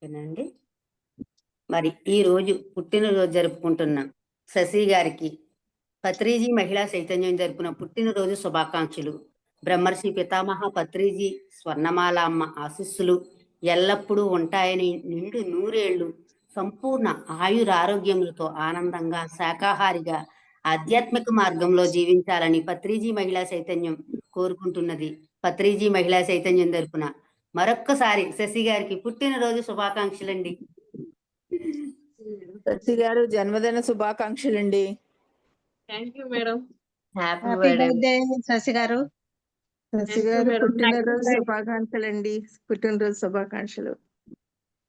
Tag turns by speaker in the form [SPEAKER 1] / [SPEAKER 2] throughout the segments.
[SPEAKER 1] ఓకేనండి. మరి ఈరోజు పుట్టినరోజు జరుపుకుంటున్న శశి గారికి పత్రిజీ మహిళా చైతన్యం జరుపున పుట్టినరోజు శుభాకాంక్షలు. బ్రహ్మర్షి పితామహ పత్రిజీ స్వర్ణమాల అమ్మ ఆశీస్సులు ఎల్లప్పుడూ ఉంటాయని, నిండు నూరేళ్లు సంపూర్ణ ఆయురారోగ్యములతో ఆనందంగా శాకాహారిగా ఆధ్యాత్మిక మార్గంలో జీవించాలని పత్రిజీ మహిళా చైతన్యం కోరుకుంటున్నది. పత్రిజీ మహిళా చైతన్యం తరపున మరొక్కసారి శశి గారికి పుట్టినరోజు శుభాకాంక్షలండి.
[SPEAKER 2] శశి గారు జన్మదిన శుభాకాంక్షలండి.
[SPEAKER 3] Thank you madam.
[SPEAKER 1] Happy
[SPEAKER 4] happy
[SPEAKER 1] birthday
[SPEAKER 4] birthday Shashi garu.
[SPEAKER 2] Shashi
[SPEAKER 3] Thank you,
[SPEAKER 2] గారు
[SPEAKER 3] madam.
[SPEAKER 2] పుట్టినరోజు శుభాకాంక్షలండి. పుట్టినరోజు శుభాకాంక్షలు.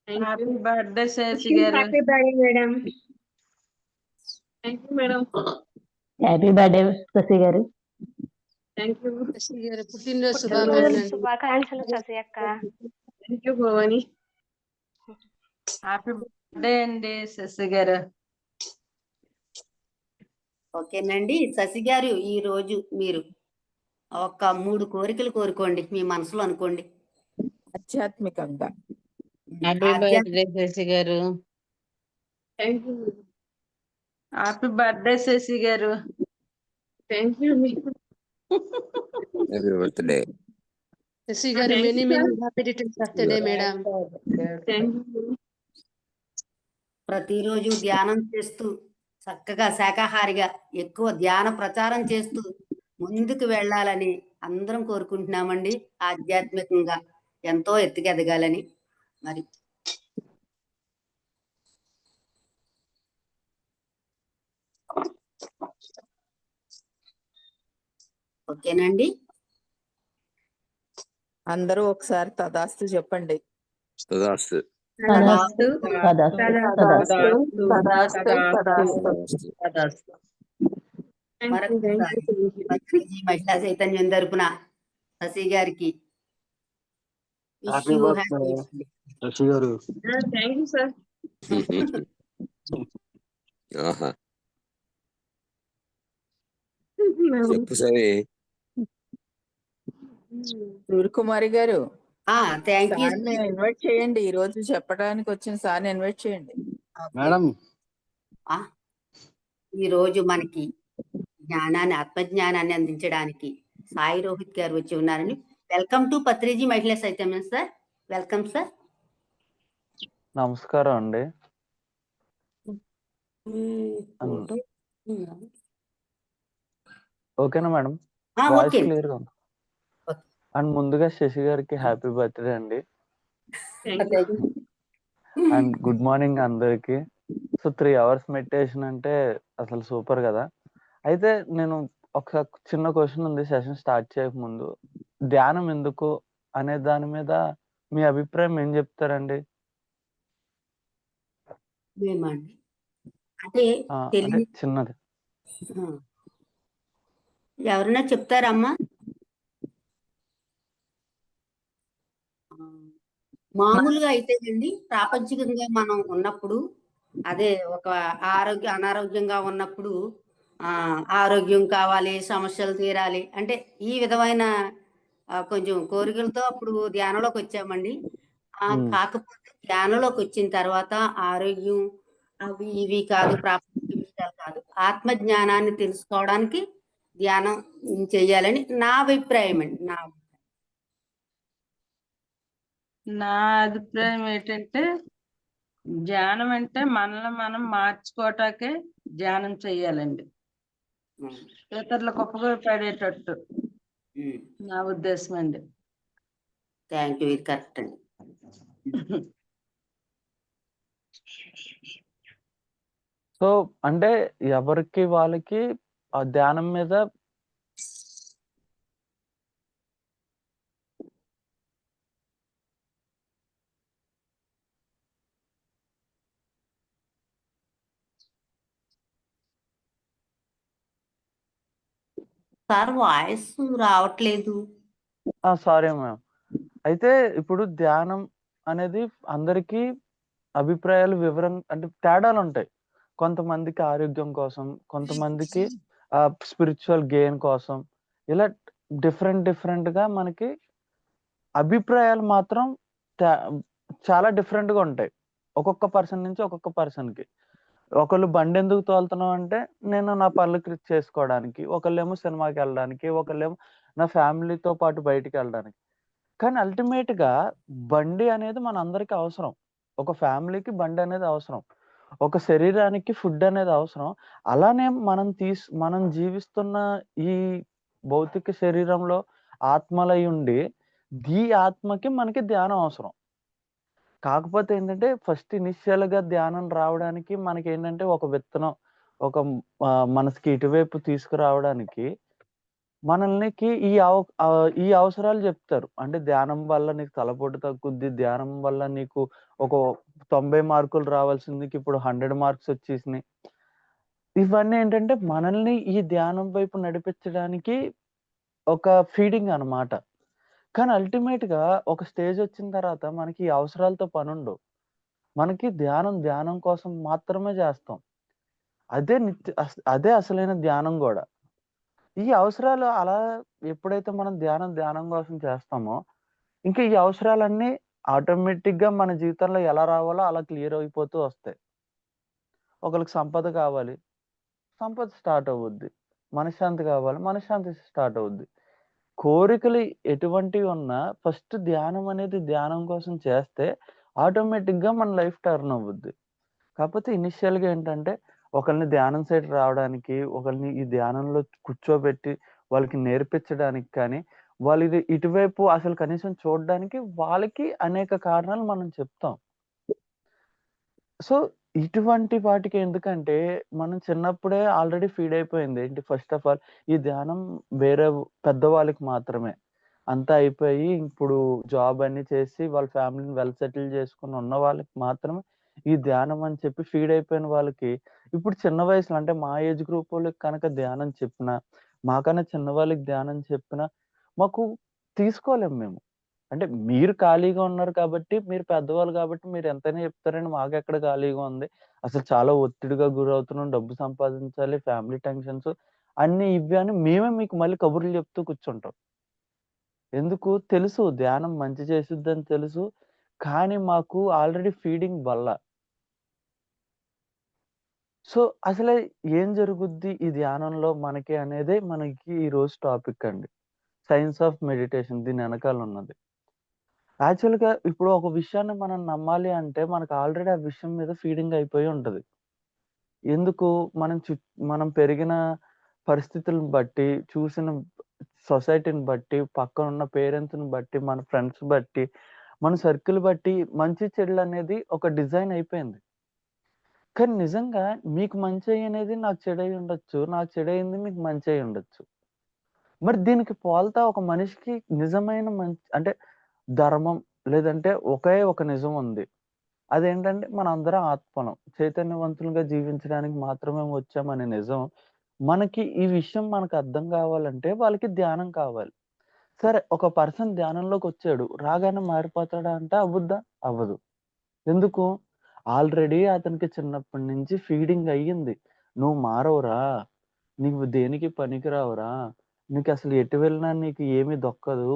[SPEAKER 3] Thank
[SPEAKER 5] happy
[SPEAKER 3] you.
[SPEAKER 5] Birthday Shashi garu.
[SPEAKER 4] Happy birthday madam.
[SPEAKER 3] Thank you madam.
[SPEAKER 6] Happy birthday Shashi garu.
[SPEAKER 3] Thank you.
[SPEAKER 4] Shashi గారు పుట్టినరోజు
[SPEAKER 7] పుట్టినరోజు
[SPEAKER 4] శుభాకాంక్షలు.
[SPEAKER 7] శుభాకాంక్షలు శశి అక్క.
[SPEAKER 3] Thank you Bhavani.
[SPEAKER 5] Happy birthday అండి శశి గారు.
[SPEAKER 1] ఓకేనండి. శశి గారు ఈ రోజు మీరు ఒక 3 కోరికలు కోరుకోండి, మీ మనసులో అనుకోండి.
[SPEAKER 2] ఆధ్యాత్మికంగా
[SPEAKER 8] happy birthday Shashi garu.
[SPEAKER 3] Thank you.
[SPEAKER 5] Happy birthday Shashi garu.
[SPEAKER 3] Thank you.
[SPEAKER 9] Happy birthday.
[SPEAKER 4] Shashi garu many many happy returns birthday madam.
[SPEAKER 3] Thank you.
[SPEAKER 1] ప్రతిరోజు ధ్యానం చేస్తూ చక్కగా శాకాహారిగా ఎక్కువ ధ్యాన ప్రచారం చేస్తూ ముందుకు వెళ్ళాలని అందరం కోరుకుంటున్నామండి. ఆధ్యాత్మికంగా ఎంతో ఎత్తుకు ఎదగాలని. మరి ఓకేనండి.
[SPEAKER 2] అందరూ ఒకసారి తదాస్తు చెప్పండి.
[SPEAKER 9] తదాస్తు.
[SPEAKER 6] తదాస్తు, తదాస్తు, తదాస్తు.
[SPEAKER 2] తదాస్తు.
[SPEAKER 1] పత్రిజీ మహిళా చైతన్యం తరపున శశి గారికి
[SPEAKER 10] happy birthday Shashi garu.
[SPEAKER 3] Thank you sir.
[SPEAKER 9] ఆహా, చెప్పు సరే.
[SPEAKER 2] సూర్యకుమారి గారు
[SPEAKER 1] థ్యాంక్ యూ.
[SPEAKER 2] సార్ని ఇన్వైట్ చేయండి. ఈ రోజు చెప్పడానికి వచ్చిన సార్ని ఇన్వైట్ చేయండి.
[SPEAKER 10] మేడం
[SPEAKER 1] ఈ రోజు మనకి జ్ఞానాన్ని, ఆత్మజ్ఞానాన్ని అందించడానికి సాయి రోహిత్ గారు వచ్చి ఉన్నారని. వెల్కమ్ టు పత్రిజీ మహిళా చైతన్యం సార్. Welcome sir.
[SPEAKER 11] నమస్కారం అండి. ఓకేనా మేడం? Voice
[SPEAKER 1] okay.
[SPEAKER 11] క్లియర్ గా ఉంది. అండ్ ముందుగా శశి గారికి హ్యాపీ బర్త్డే అండి. అండ్ గుడ్ మార్నింగ్ అందరికి. సో 3 hours మెడిటేషన్ అంటే అసలు సూపర్ కదా. అయితే నేను ఒక చిన్న క్వశ్చన్ ఉంది సెషన్ స్టార్ట్ చేయక ముందు. ధ్యానం ఎందుకు అనే దాని మీద మీ అభిప్రాయం ఏం చెప్తారండి?
[SPEAKER 1] అంటే
[SPEAKER 11] అంటే చిన్నది
[SPEAKER 1] ఎవరైనా చెప్తారమ్మా? మామూలుగా అయితే అండి, ప్రాపంచికంగా మనం ఉన్నప్పుడు, అదే ఒక అనారోగ్యంగా ఉన్నప్పుడు ఆరోగ్యం కావాలి, సమస్యలు తీరాలి అంటే ఈ విధమైన కొంచెం కోరికలతో అప్పుడు ధ్యానంలోకి వచ్చామండి. కాకపోతే ధ్యానంలోకి వచ్చిన తర్వాత ఆరోగ్యం అవి ఇవి కాదు, ప్రాపంచిక విషయాలు కాదు, ఆత్మ జ్ఞానాన్ని తెలుసుకోవడానికి ధ్యానం చెయ్యాలని నా అభిప్రాయం అండి.
[SPEAKER 5] నా అభిప్రాయం ఏంటంటే ధ్యానం అంటే మనల్ని మనం మార్చుకోవటాకే ధ్యానం చెయ్యాలండి. ఇతరులకు ఉపయోగపడేటట్టు నా ఉద్దేశం అండి.
[SPEAKER 1] Thank you. ఇది కరెక్ట్ అండి.
[SPEAKER 11] సో అంటే ఎవరికి వాళ్ళకి ఆ ధ్యానం మీద
[SPEAKER 1] సార్ వాయిస్ రావట్లేదు.
[SPEAKER 11] Sorry ma'am. అయితే ఇప్పుడు ధ్యానం అనేది అందరికీ అభిప్రాయాలు వివరంగా అంటే తేడాలు ఉంటాయి. కొంతమందికి ఆరోగ్యం కోసం, కొంతమందికి స్పిరిచువల్ గెయిన్ కోసం, ఇలా డిఫరెంట్ గా మనకి అభిప్రాయాలు మాత్రం చాలా డిఫరెంట్‌గా ఉంటాయి. ఒక్కొక్క పర్సన్ నుంచి ఒక్కొక్క పర్సన్‌కి. ఒకళ్ళు బండెందుకు తోలుతున్నావు అంటే, నేను నా పనులు చేసుకోవడానికి. ఒకళ్ళేమో సినిమాకెళ్ళడానికి. ఒకళ్ళేమో నా ఫ్యామిలీతో పాటు బయటికెళ్ళడానికి. కానీ అల్టిమేట్‌గా బండి అనేది మనందరికీ అవసరం. ఒక ఫ్యామిలీకి బండనేది అవసరం. ఒక శరీరానికి ఫుడ్ అనేది అవసరం. అలానే మనం జీవిస్తున్న ఈ భౌతిక శరీరంలో ఆత్మలయుండి, ఈ ఆత్మకి మనకి ధ్యానం అవసరం. కాకపోతే ఏంటంటే ఫస్ట్ ఇనిషియల్‌గా ధ్యానం రావడానికి మనకేంటంటే ఒక విత్తనం, ఒక మనసుకి ఇటువైపు తీసుకురావడానికి ఈ అవసరాలు జెప్తారు. అంటే ధ్యానం వల్ల నీకు తలపోటు తగ్గుద్ది. ధ్యానం వల్ల నీకు ఒక 90 మార్కులు రావాల్సిందికి ఇప్పుడు 100 మార్క్స్ వచ్చేసినాయి. ఇవన్నీ ఏంటంటే మనల్ని ఈ ధ్యానం వైపు నడిపించడానికి ఒక ఫీడింగ్ అన్నమాట. కానీ అల్టిమేట్‌గా ఒక స్టేజొచ్చిన తర్వాత మనకి ఈ అవసరాలతో పనుండవు. మనకి ధ్యానం కోసం మాత్రమే జేస్తాం. అదే అసలైన ధ్యానం గూడా. ఈ అవసరాలు అలా ఎప్పుడైతే మనం ధ్యానం కోసం చేస్తామో, ఇంకా ఈ అవసరాలన్నీ ఆటోమేటిక్‌గా మన జీవితంలో ఎలా రావాలో అలా క్లియర్ అయిపోతూ వస్తాయి. ఒకళ్ళకి సంపద కావాలి. సంపద స్టార్ట్ అవుద్ది. మనశ్శాంతి కావాలి. మనశ్శాంతి స్టార్ట్ అవుద్ది. కోరికలు ఎటువంటివి ఉన్నా ఫస్ట్ ధ్యానం అనేది ధ్యానం కోసం చేస్తే ఆటోమేటిక్‌గా మన లైఫ్ టర్న్ అవ్వుద్ది. కాకపోతే ఇనిషియల్‌గా ఏంటంటే ఒకళ్ళని ధ్యానం సైడ్ రావడానికి, ఒకళ్ళని ఈ ధ్యానంలో కూర్చోబెట్టి వాళ్ళకి నేర్పించడానికి కానీ, వాళ్ళు ఇటువైపు అసలు కనీసం చూడడానికి వాళ్ళకి అనేక కారణాలు మనం చెప్తాం. సో, ఇటువంటి వాటికి ఎందుకంటే మనం చిన్నప్పుడే ఆల్రెడీ ఫీడ్ అయిపోయింది. ఏంటి ఫస్ట్ ఆఫ్ ఆల్ ఈ ధ్యానం వేరే పెద్దవాళ్ళకి మాత్రమే. అంతా అయిపోయి ఇప్పుడు జాబ్ అన్నీ చేసి వాళ్ళ ఫ్యామిలీని వెల్ సెటిల్ చేసుకొని ఉన్న వాళ్ళకి మాత్రమే ఈ ధ్యానం అని చెప్పి ఫీడ్ అయిపోయిన వాళ్ళకి ఇప్పుడు చిన్న వయసులో అంటే మా ఏజ్ గ్రూప్ వాళ్ళకి కనుక ధ్యానం చెప్పినా, మాకన్నా చిన్న వాళ్ళకి ధ్యానం చెప్పినా మాకు తీసుకోలేము మేము. అంటే మీరు ఖాళీగా ఉన్నారు కాబట్టి, మీరు పెద్దవాళ్ళు కాబట్టి మీరు ఎంతైనా చెప్తారండి. మాకెక్కడ ఖాళీగా ఉంది. అసలు చాలా ఒత్తిడిగా గురవుతున్నాం. డబ్బు సంపాదించాలి, ఫ్యామిలీ టెన్షన్స్ అన్నీ ఇవి అని మేమే మీకు మళ్ళీ కబుర్లు చెప్తూ కూర్చుంటాం. ఎందుకు? తెలుసు ధ్యానం మంచి చేసిద్దని తెలుసు. కానీ మాకు ఆల్రెడీ ఫీడింగ్ వల్ల. సో, అసలే ఏం జరుగుద్ది ఈ ధ్యానంలో మనకి అనేదే మనకి ఈరోజు టాపిక్ అండి. సైన్స్ ఆఫ్ మెడిటేషన్ దీని ఎనకాలున్నది. యాక్చువల్‌గా ఇప్పుడు ఒక విషయాన్ని మనం నమ్మాలి అంటే మనకు ఆల్రెడీ ఆ విషయం మీద ఫీడింగ్ అయిపోయి ఉంటది. ఎందుకు? మనం పెరిగిన పరిస్థితులను బట్టి, చూసిన సొసైటీని బట్టి, పక్కనున్న పేరెంట్స్‌ని బట్టి, మన ఫ్రెండ్స్ బట్టి, మన సర్కిల్ బట్టి మంచి చెడులనేది ఒక డిజైన్ అయిపోయింది. కానీ నిజంగా మీకు మంచయ్యనేది నాకు చెడై ఉండొచ్చు. నాకు చెడయింది మీకు మంచయి ఉండొచ్చు. మరి దీనికి పోల్తా ఒక మనిషికి నిజమైన అంటే ధర్మం లేదంటే ఒకే ఒక నిజం ఉంది. అదేంటంటే మనందరం ఆత్మలం. చైతన్యవంతులుగా జీవించడానికి మాత్రమే వచ్చామనే నిజం. మనకి ఈ విషయం మనకు అర్థం కావాలంటే వాళ్ళకి ధ్యానం కావాలి. సరే ఒక పర్సన్ ధ్యానంలోకొచ్చాడు. రాగానే మారిపోతాడా అంటే అవ్వుద్దా? అవ్వదు. ఎందుకు? ఆల్రెడీ అతనికి చిన్నప్పటి నుంచి ఫీడింగ్ అయ్యింది. నువ్వు మారవురా! నువ్వు దేనికి పనికిరావురా! నీకసలు ఎటు వెళ్ళినా నీకు ఏమి దొక్కదు.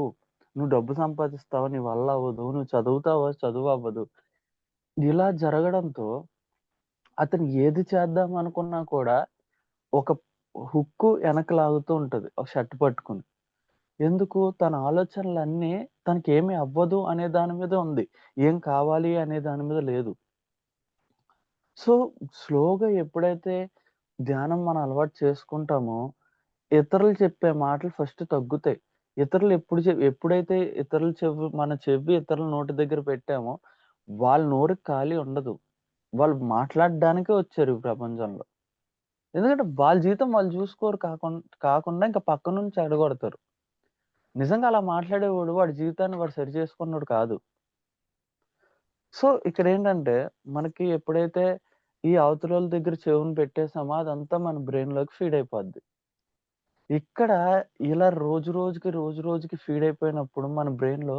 [SPEAKER 11] నువ్వు డబ్బు సంపాదిస్తావా? నీ వల్ల అవ్వదు. నువ్వు చదువుతావా? చదువవ్వదు. ఇలా జరగడంతో అతను ఏది చేద్దాం అనుకున్నా కూడా ఒక హుక్కు ఎనక లాగుతూ ఉంటది. ఒక షర్ట్ పట్టుకొని. ఎందుకు? తన ఆలోచనలన్నీ తనకేమి అవ్వదు అనే దాని మీద ఉంది. ఏం కావాలి అనే దాని మీద లేదు. సో, స్లోగా ఎప్పుడైతే ధ్యానం మనం అలవాటు చేసుకుంటామో, ఇతరులు చెప్పే మాటలు ఫస్ట్ తగ్గుతాయి. ఇతరులు ఎప్పుడైతే మన చెవి ఇతరుల నోటి దగ్గర పెట్టామో, వాళ్ళ నోరుకి ఖాళీ ఉండదు. వాళ్ళు మాట్లాడడానికే వచ్చారు ఈ ప్రపంచంలో. ఎందుకంటే వాళ్ళ జీవితం వాళ్ళు చూసుకోరు కాకుండా ఇంకా పక్క నుంచి చెడగొడతారు. నిజంగా అలా మాట్లాడేవాడు వాడి జీవితాన్ని వాడు సరి చేసుకున్నోడు కాదు. సో, ఇక్కడేంటంటే మనకి ఎప్పుడైతే ఈ అవతలోళ్ళ దగ్గర చెవుని పెట్టేసామో అదంతా మన బ్రెయిన్‌లోకి ఫీడ్ అయిపోద్ది. ఇక్కడ ఇలా రోజు రోజుకి ఫీడ్ అయిపోయినప్పుడు మన బ్రెయిన్‌లో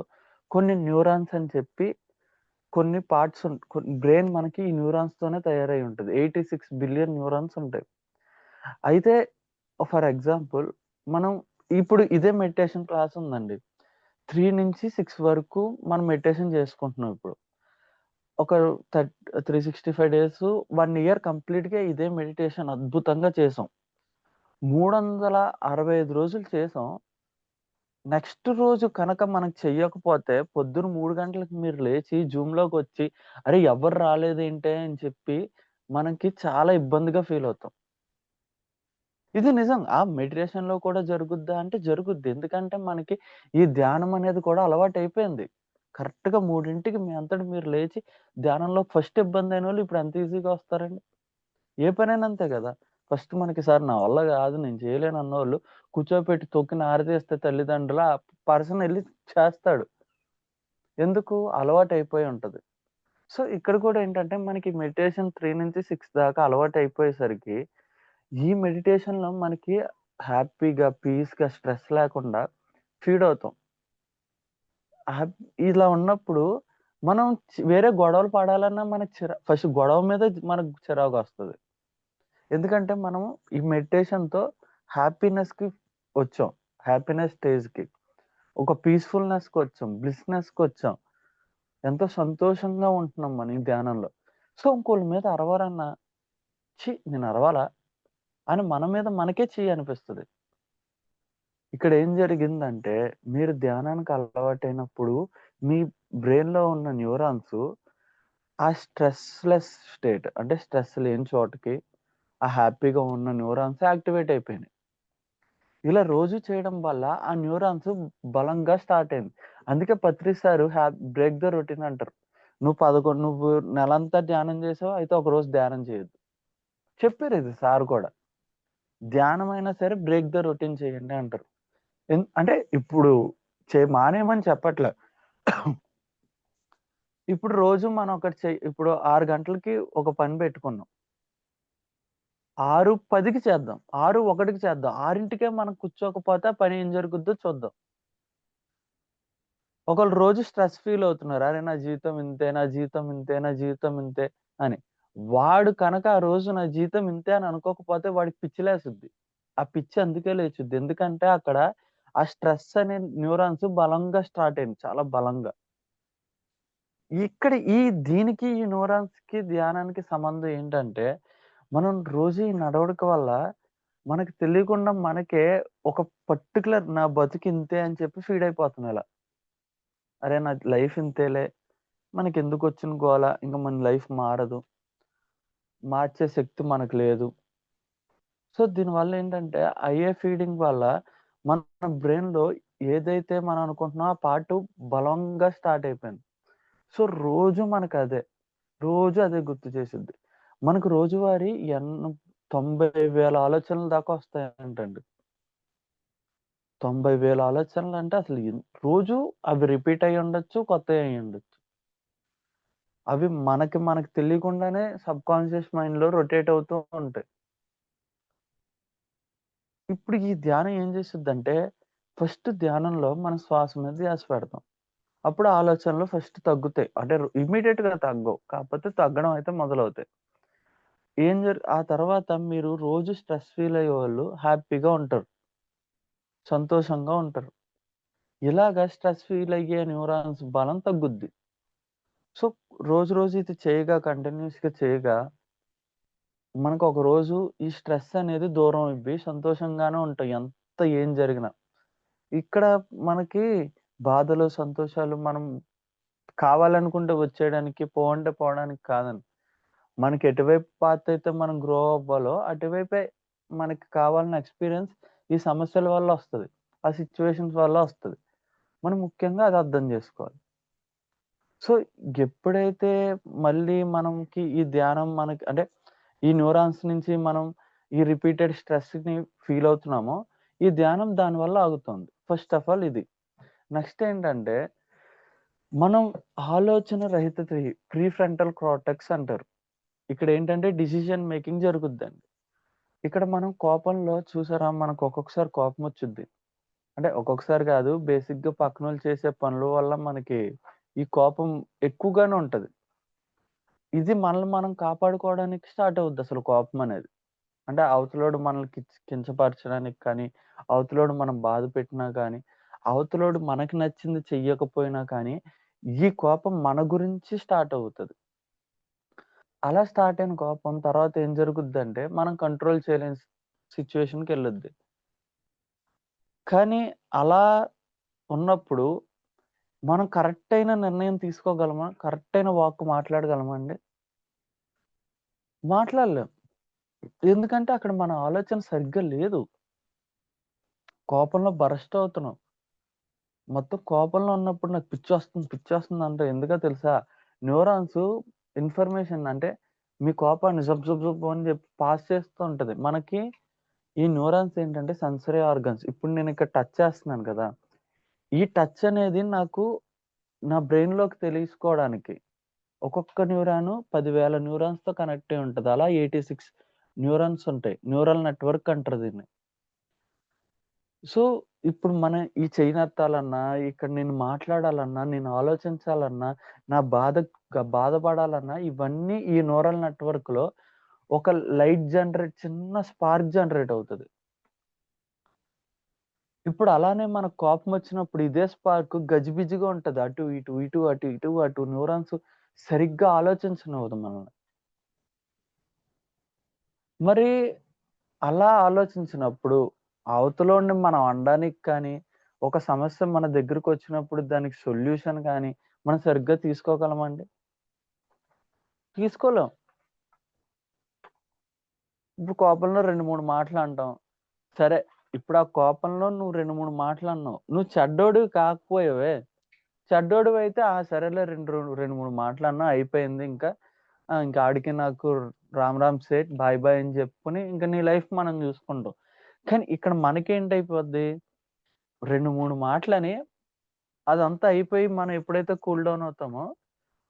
[SPEAKER 11] కొన్ని న్యూరాన్స్ అని చెప్పి కొన్ని పార్ట్స్ బ్రెయిన్ మనకి ఈ న్యూరాన్స్‌తోనే తయారై ఉంటది. 86 బిలియన్ న్యూరాన్స్ ఉంటాయి. అయితే ఫర్ ఎగ్జాంపుల్ మనం ఇప్పుడు ఇదే మెడిటేషన్ క్లాస్ ఉందండి. 3-6 వరకు మనం మెడిటేషన్ చేసుకుంటున్నాం ఇప్పుడు. ఒక 365 డేస్ 1 ఇయర్ కంప్లీట్‌గా ఇదే మెడిటేషన్ అద్భుతంగా చేసాం. 365 రోజులు చేసాం. నెక్స్ట్ రోజు కనుక మనం చెయ్యకపోతే పొద్దున 3 గంటలకి మీరు లేచి జూమ్‌లోకొచ్చి అరే! ఎవ్వరు రాలేదేంటే అని చెప్పి మనకి చాలా ఇబ్బందిగా ఫీల్ అవుతాం. ఇది నిజం. ఆ మెడిటేషన్‌లో కూడా జరుగుద్దా అంటే జరుగుద్ది. ఎందుకంటే మనకి ఈ ధ్యానం అనేది కూడా అలవాటయిపోయింది. కరెక్ట్‌గా 3కి మీ అంతట మీరు లేచి ధ్యానంలో ఫస్ట్ ఇబ్బందయినోళ్ళు ఇప్పుడు ఎంత ఈజీగా వస్తారండి. ఏ పనైనా అంతే గదా! ఫస్ట్ మనకి సార్ నా వల్ల గాదు నేను చేయలేను అన్నోళ్ళు కూర్చోపెట్టి తొక్కి నారదీస్తే తల్లిదండ్రులు ఆ పర్సన్ ఎళ్లి చేస్తాడు. ఎందుకు? అలవాటయిపోయి ఉంటది. సో, ఇక్కడ కూడా ఏంటంటే మనకి మెడిటేషన్ 3-6 దాకా అలవాటయిపోయేసరికి ఈ మెడిటేషన్‌లో మనకి హ్యాపీగా, పీస్‌గా, స్ట్రెస్ లేకుండా ఫీడ్ అవుతాం. హ్యాప్ ఇలా ఉన్నప్పుడు మనం వేరే గొడవలు పడాలన్నా మనకు ఫస్ట్ గొడవ మీద మనకు చిరాకొస్తది. ఎందుకంటే మనం ఈ మెడిటేషన్‌తో హ్యాపీనెస్‌కి వచ్చాం. హ్యాపీనెస్ స్టేజ్‌కి. ఒక పీస్‌ఫుల్‌నెస్‌కొచ్చాం. బ్లిస్‌నెస్‌కొచ్చాం. ఎంతో సంతోషంగా ఉంటున్నాం మనం ఈ ధ్యానంలో. సో, ఇంకోళ్ళ మీద అరవాలన్నా, ఛీ! నేను అరవాలా? అని మన మీద మనకే ఛీ అనిపిస్తది. ఇక్కడ ఏం జరిగిందంటే, మీరు ధ్యానానికి అలవాటైనప్పుడు మీ బ్రెయిన్‌లో ఉన్న న్యూరాన్స్ ఆ స్ట్రెస్‌లెస్ స్టేట్ అంటే స్ట్రెస్ లేని చోటకి ఆ హ్యాపీగా ఉన్న న్యూరాన్స్ యాక్టివేట్ అయిపోయినాయి. ఇలా రోజు చేయడం వల్ల ఆ న్యూరాన్స్ బలంగా స్టార్ట్ అయింది. అందుకే పత్రి సారు బ్రేక్ ద రొటీన్ అంటారు. నువ్వు నెలంతా ధ్యానం చేసావు అయితే ఒకరోజు ధ్యానం చేయొద్దు. చెప్పారు ఇది సార్ కూడా. ధ్యానం అయినా సరే బ్రేక్ ద రొటీన్ చేయండి అంటారు. అంటే ఇప్పుడు మానేయమని చెప్పట్లే. ఇప్పుడు రోజు మనం ఒకటి ఇప్పుడు 6 గంటలకి ఒక పని పెట్టుకున్నాం. 6:10కి చేద్దాం. 6:01కి చేద్దాం. 6కే మనం కూర్చోకపోతే ఆ పని ఏం జరుగుద్దో చూద్దాం. ఒకళ్ళు రోజు స్ట్రెస్ ఫీల్ అవుతున్నారు. అరే! నా జీవితం ఇంతే, నా జీవితం ఇంతే, నా జీవితం ఇంతే అని. వాడు కనుక ఆ రోజు నా జీవితం ఇంతే అని అనుకోకపోతే వాడికి పిచ్చి లేసిద్ది. ఆ పిచ్చి అందుకే లేచిద్ది. ఎందుకంటే అక్కడ ఆ స్ట్రెస్ అనే న్యూరాన్స్ బలంగా స్టార్ట్ అయింది. చాలా బలంగా. ఇక్కడ దీనికి ఈ న్యూరాన్స్‌కి, ధ్యానానికి సంబంధం ఏంటంటే, మనం రోజు ఈ నడవడిక వల్ల మనకు తెలియకుండా మనకే ఒక పర్టిక్యులర్ నా బతుకు ఇంతే అని చెప్పి ఫీడ్ అయిపోతున్నాం ఇలా. అరే! నా లైఫ్ ఇంతేలే. మనకెందుకొచ్చిన గోల. ఇంక మన లైఫ్ మారదు. మార్చే శక్తి మనకు లేదు. సో, దీనివల్ల ఏంటంటే ఐఏ ఫీడింగ్ వల్ల మన బ్రెయిన్‌లో ఏదైతే మనం అనుకుంటున్నామో ఆ పార్ట్ బలంగా స్టార్ట్ అయిపోయింది. సో, రోజు మనకదే. రోజు అదే గుర్తు చేసిద్ది. మనకు రోజువారీ 90,000 ఆలోచనల దాకా వస్తాయంటండి. 90,000 ఆలోచనలంటే అసలు రోజు అవి రిపీట్ అయ్యుండొచ్చు, కొత్తయి అయ్యుండొచ్చు. అవి మనకి తెలియకుండానే సబ్‌కాన్షియస్ మైండ్‌లో రొటేట్ అవుతూ ఉంటాయి. ఇప్పుడు ఈ ధ్యానం ఏం చేసిద్దంటే, ఫస్ట్ ధ్యానంలో మనం శ్వాస మీద ధ్యాస పెడతాం. అప్పుడు ఆలోచనలు ఫస్ట్ తగ్గుతాయి. అంటే ఇమ్మీడియేట్‌గా తగ్గవు. కాకపోతే తగ్గడం అయితే మొదలవుతాయి. ఆ తర్వాత మీరు రోజు స్ట్రెస్ ఫీల్ అయ్యేవాళ్ళు హ్యాపీగా ఉంటారు. సంతోషంగా ఉంటారు. ఇలాగ స్ట్రెస్ ఫీల్ అయ్యే న్యూరాన్స్ బలం తగ్గుద్ది. సో, రోజు ఇది కంటిన్యూయస్‌గా చేయగా మనకు ఒక రోజు ఈ స్ట్రెస్ అనేది దూరం అయిపోయి సంతోషంగానే ఉంటాం. ఏం జరిగినా. ఇక్కడ మనకి బాధలు, సంతోషాలు మనం కావాలనుకుంటే వచ్చేయడానికి, పో అంటే పోవడానికి కాదండి. మనకి ఎటువైపు పాత్ అయితే మనం గ్రో అవ్వాలో అటువైపే మనకి కావాలన్న ఎక్స్‌పీరియన్స్ ఈ సమస్యల వల్ల వస్తది. ఆ సిట్యుయేషన్స్ వల్ల వస్తది. మనం ముఖ్యంగా అది అర్థం చేసుకోవాలి. సో, ఎప్పుడైతే మళ్ళీ మనకి ఈ ధ్యానం మనకి అంటే ఈ న్యూరాన్స్ నుంచి మనం ఈ రిపీటెడ్ స్ట్రెస్‌ని ఫీల్ అవుతున్నామో, ఈ ధ్యానం దానివల్ల ఆగుతుంది. ఫస్ట్ ఆఫ్ ఆల్ ఇది. నెక్స్ట్ ఏంటంటే, మనం ఆలోచన రహిత ప్రీఫ్రంటల్ కార్టెక్స్ అంటారు. ఇక్కడ ఏంటంటే డిసిషన్ మేకింగ్ జరుగుద్దండి. ఇక్కడ మనం కోపంలో చూసారా మనకు ఒక్కొక్కసారి కోపం వచ్చుద్ది. అంటే ఒక్కొక్కసారి కాదు బేసిక్‌గా పక్కనోళ్ళు చేసే పనుల వల్ల మనకి ఈ కోపం ఎక్కువగానే ఉంటది. ఇది మనల్ని మనం కాపాడుకోవడానికి స్టార్ట్ అవుద్ది అసలు కోపం అనేది. అంటే అవతలోడు మనల్ని కించపరచడానికి కానీ, అవతలోడు మనం బాధ పెట్టినా కానీ, అవతలోడు మనకి నచ్చింది చెయ్యకపోయినా కానీ, ఈ కోపం మన గురించి స్టార్ట్ అవుతది. అలా స్టార్ట్ అయిన కోపం తర్వాత ఏం జరుగుద్దంటే మనం కంట్రోల్ చేయలేని సిచ్యువేషన్కి వెళ్ళొద్ది. కానీ అలా ఉన్నప్పుడు మనం కరెక్ట్ అయిన నిర్ణయం తీసుకోగలమా? కరెక్ట్ అయిన వాక్కు మాట్లాడగలమా అండి? మాట్లాడలేం. ఎందుకంటే అక్కడ మన ఆలోచన సరిగ్గా లేదు. కోపంలో బరస్ట్ అవుతున్నాం. మొత్తం కోపంలో ఉన్నప్పుడు నాకు పిచ్చొస్తుంది అంటే ఎందుకో తెలుసా? న్యూరాన్స్ ఇన్ఫర్మేషన్ అంటే మీ కోపాన్ని జబ్ జబ్ జబ్ అని చెప్పి పాస్ చేస్తూ ఉంటది. మనకి ఈ న్యూరాన్స్ ఏంటంటే సెన్సరీ ఆర్గన్స్. ఇప్పుడు నేను ఇక్కడ టచ్ చేస్తున్నాను కదా! ఈ టచ్ అనేది నాకు నా బ్రెయిన్‌లోకి తెలుసుకోవడానికి ఒక్కొక్క న్యూరాను 10,000 న్యూరాన్స్‌తో కనెక్ట్ అయి ఉంటది. అలా 86 న్యూరాన్స్ ఉంటాయి. న్యూరల్ నెట్వర్క్ అంటారు దీన్ని. సో, ఇప్పుడు మనం ఈ చెయ్యినెత్తాలన్నా, ఇక్కడ నేను మాట్లాడాలన్నా, నేను ఆలోచించాలన్నా, నా బాధపడాలన్నా ఇవన్నీ ఈ న్యూరల్ నెట్వర్క్‌లో ఒక లైట్ చిన్న స్పార్క్ జనరేట్ అవుతది. ఇప్పుడు అలానే మనకు కోపమొచ్చినప్పుడు ఇదే స్పార్క్ గజిబిజిగా ఉంటది. అటు ఇటు, ఇటు అటు, ఇటు అటు న్యూరాన్స్ సరిగ్గా ఆలోచించనివ్వదు మనల్ని. మరి అలా ఆలోచించినప్పుడు అవతలోడిని మనం అనడానికి కానీ, ఒక సమస్య మన దగ్గరకొచ్చినప్పుడు దానికి సొల్యూషన్ కానీ, మనం సరిగ్గా తీసుకోగలమండి? తీసుకోలేం. ఇప్పుడు కోపంలో 2, 3 మాటలు అంటాం. సరే, ఇప్పుడు ఆ కోపంలో నువ్వు 2, 3 మాటలు అన్నావు. నువ్వు చెడ్డోడివి కాకపోయావే. చెడ్డోడివైతే సరేలే 2, 3 మాటలు అన్నావు అయిపోయింది ఇంకా. ఇంకా ఆడికి నాకు రామ్ రామ్ సేట్ బాయ్ బాయ్ అని చెప్పుకొని ఇంక నీ లైఫ్ మనం చూసుకుంటాం. కానీ ఇక్కడ మనకేంటయిపోద్ది 2, 3 మాటలని అదంతా అయిపోయి మనం ఎప్పుడైతే కూల్ డౌన్ అవుతామో,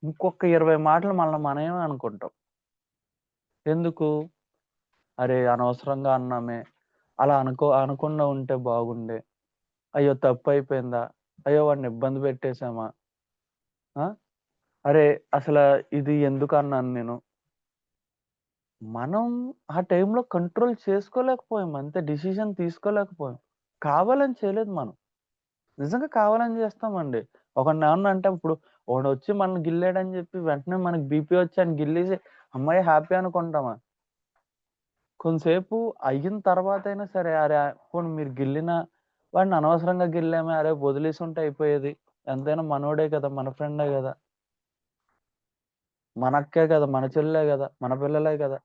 [SPEAKER 11] ఇంకొక 20 మాటలు మనమే అనుకుంటాం. ఎందుకు? అరే! అనవసరంగా అన్నామే. అలా అనకుండా ఉంటే బాగుండే. అయ్యో! తప్పయిపోయిందా? అయ్యో! వాడిని ఇబ్బంది పెట్టేసామా? ఆ! అరే! అసల ఇది ఎందుకన్నాను నేను? మనం ఆ టైంలో కంట్రోల్ చేసుకోలేకపోయాం. అంతే డిసిషన్ తీసుకోలేకపోయాం. కావాలని చేయలేదు మనం. నిజంగా కావాలని చేస్తామండి. ఒకడినేమన్నా అంటే ఇప్పుడు వాడొచ్చి మనల్ని గిల్లాడని చెప్పి వెంటనే మనకి బీపీ వచ్చి ఆయన గిల్లేసి హమ్మయ్య! హ్యాపీ అనుకుంటామా? కొంతసేపు అయిన తర్వాతైనా సరే అరే! పోనీ మీరు గిల్లినా వాడిని అనవసరంగా గిల్లామే. అరే! వదిలేసుంటే అయిపోయేది. ఎంతైనా మనోడే కదా! మన ఫ్రెండే గదా! మన అక్కే గదా! మన చెల్లెలే గదా! మన పిల్లలే గదా!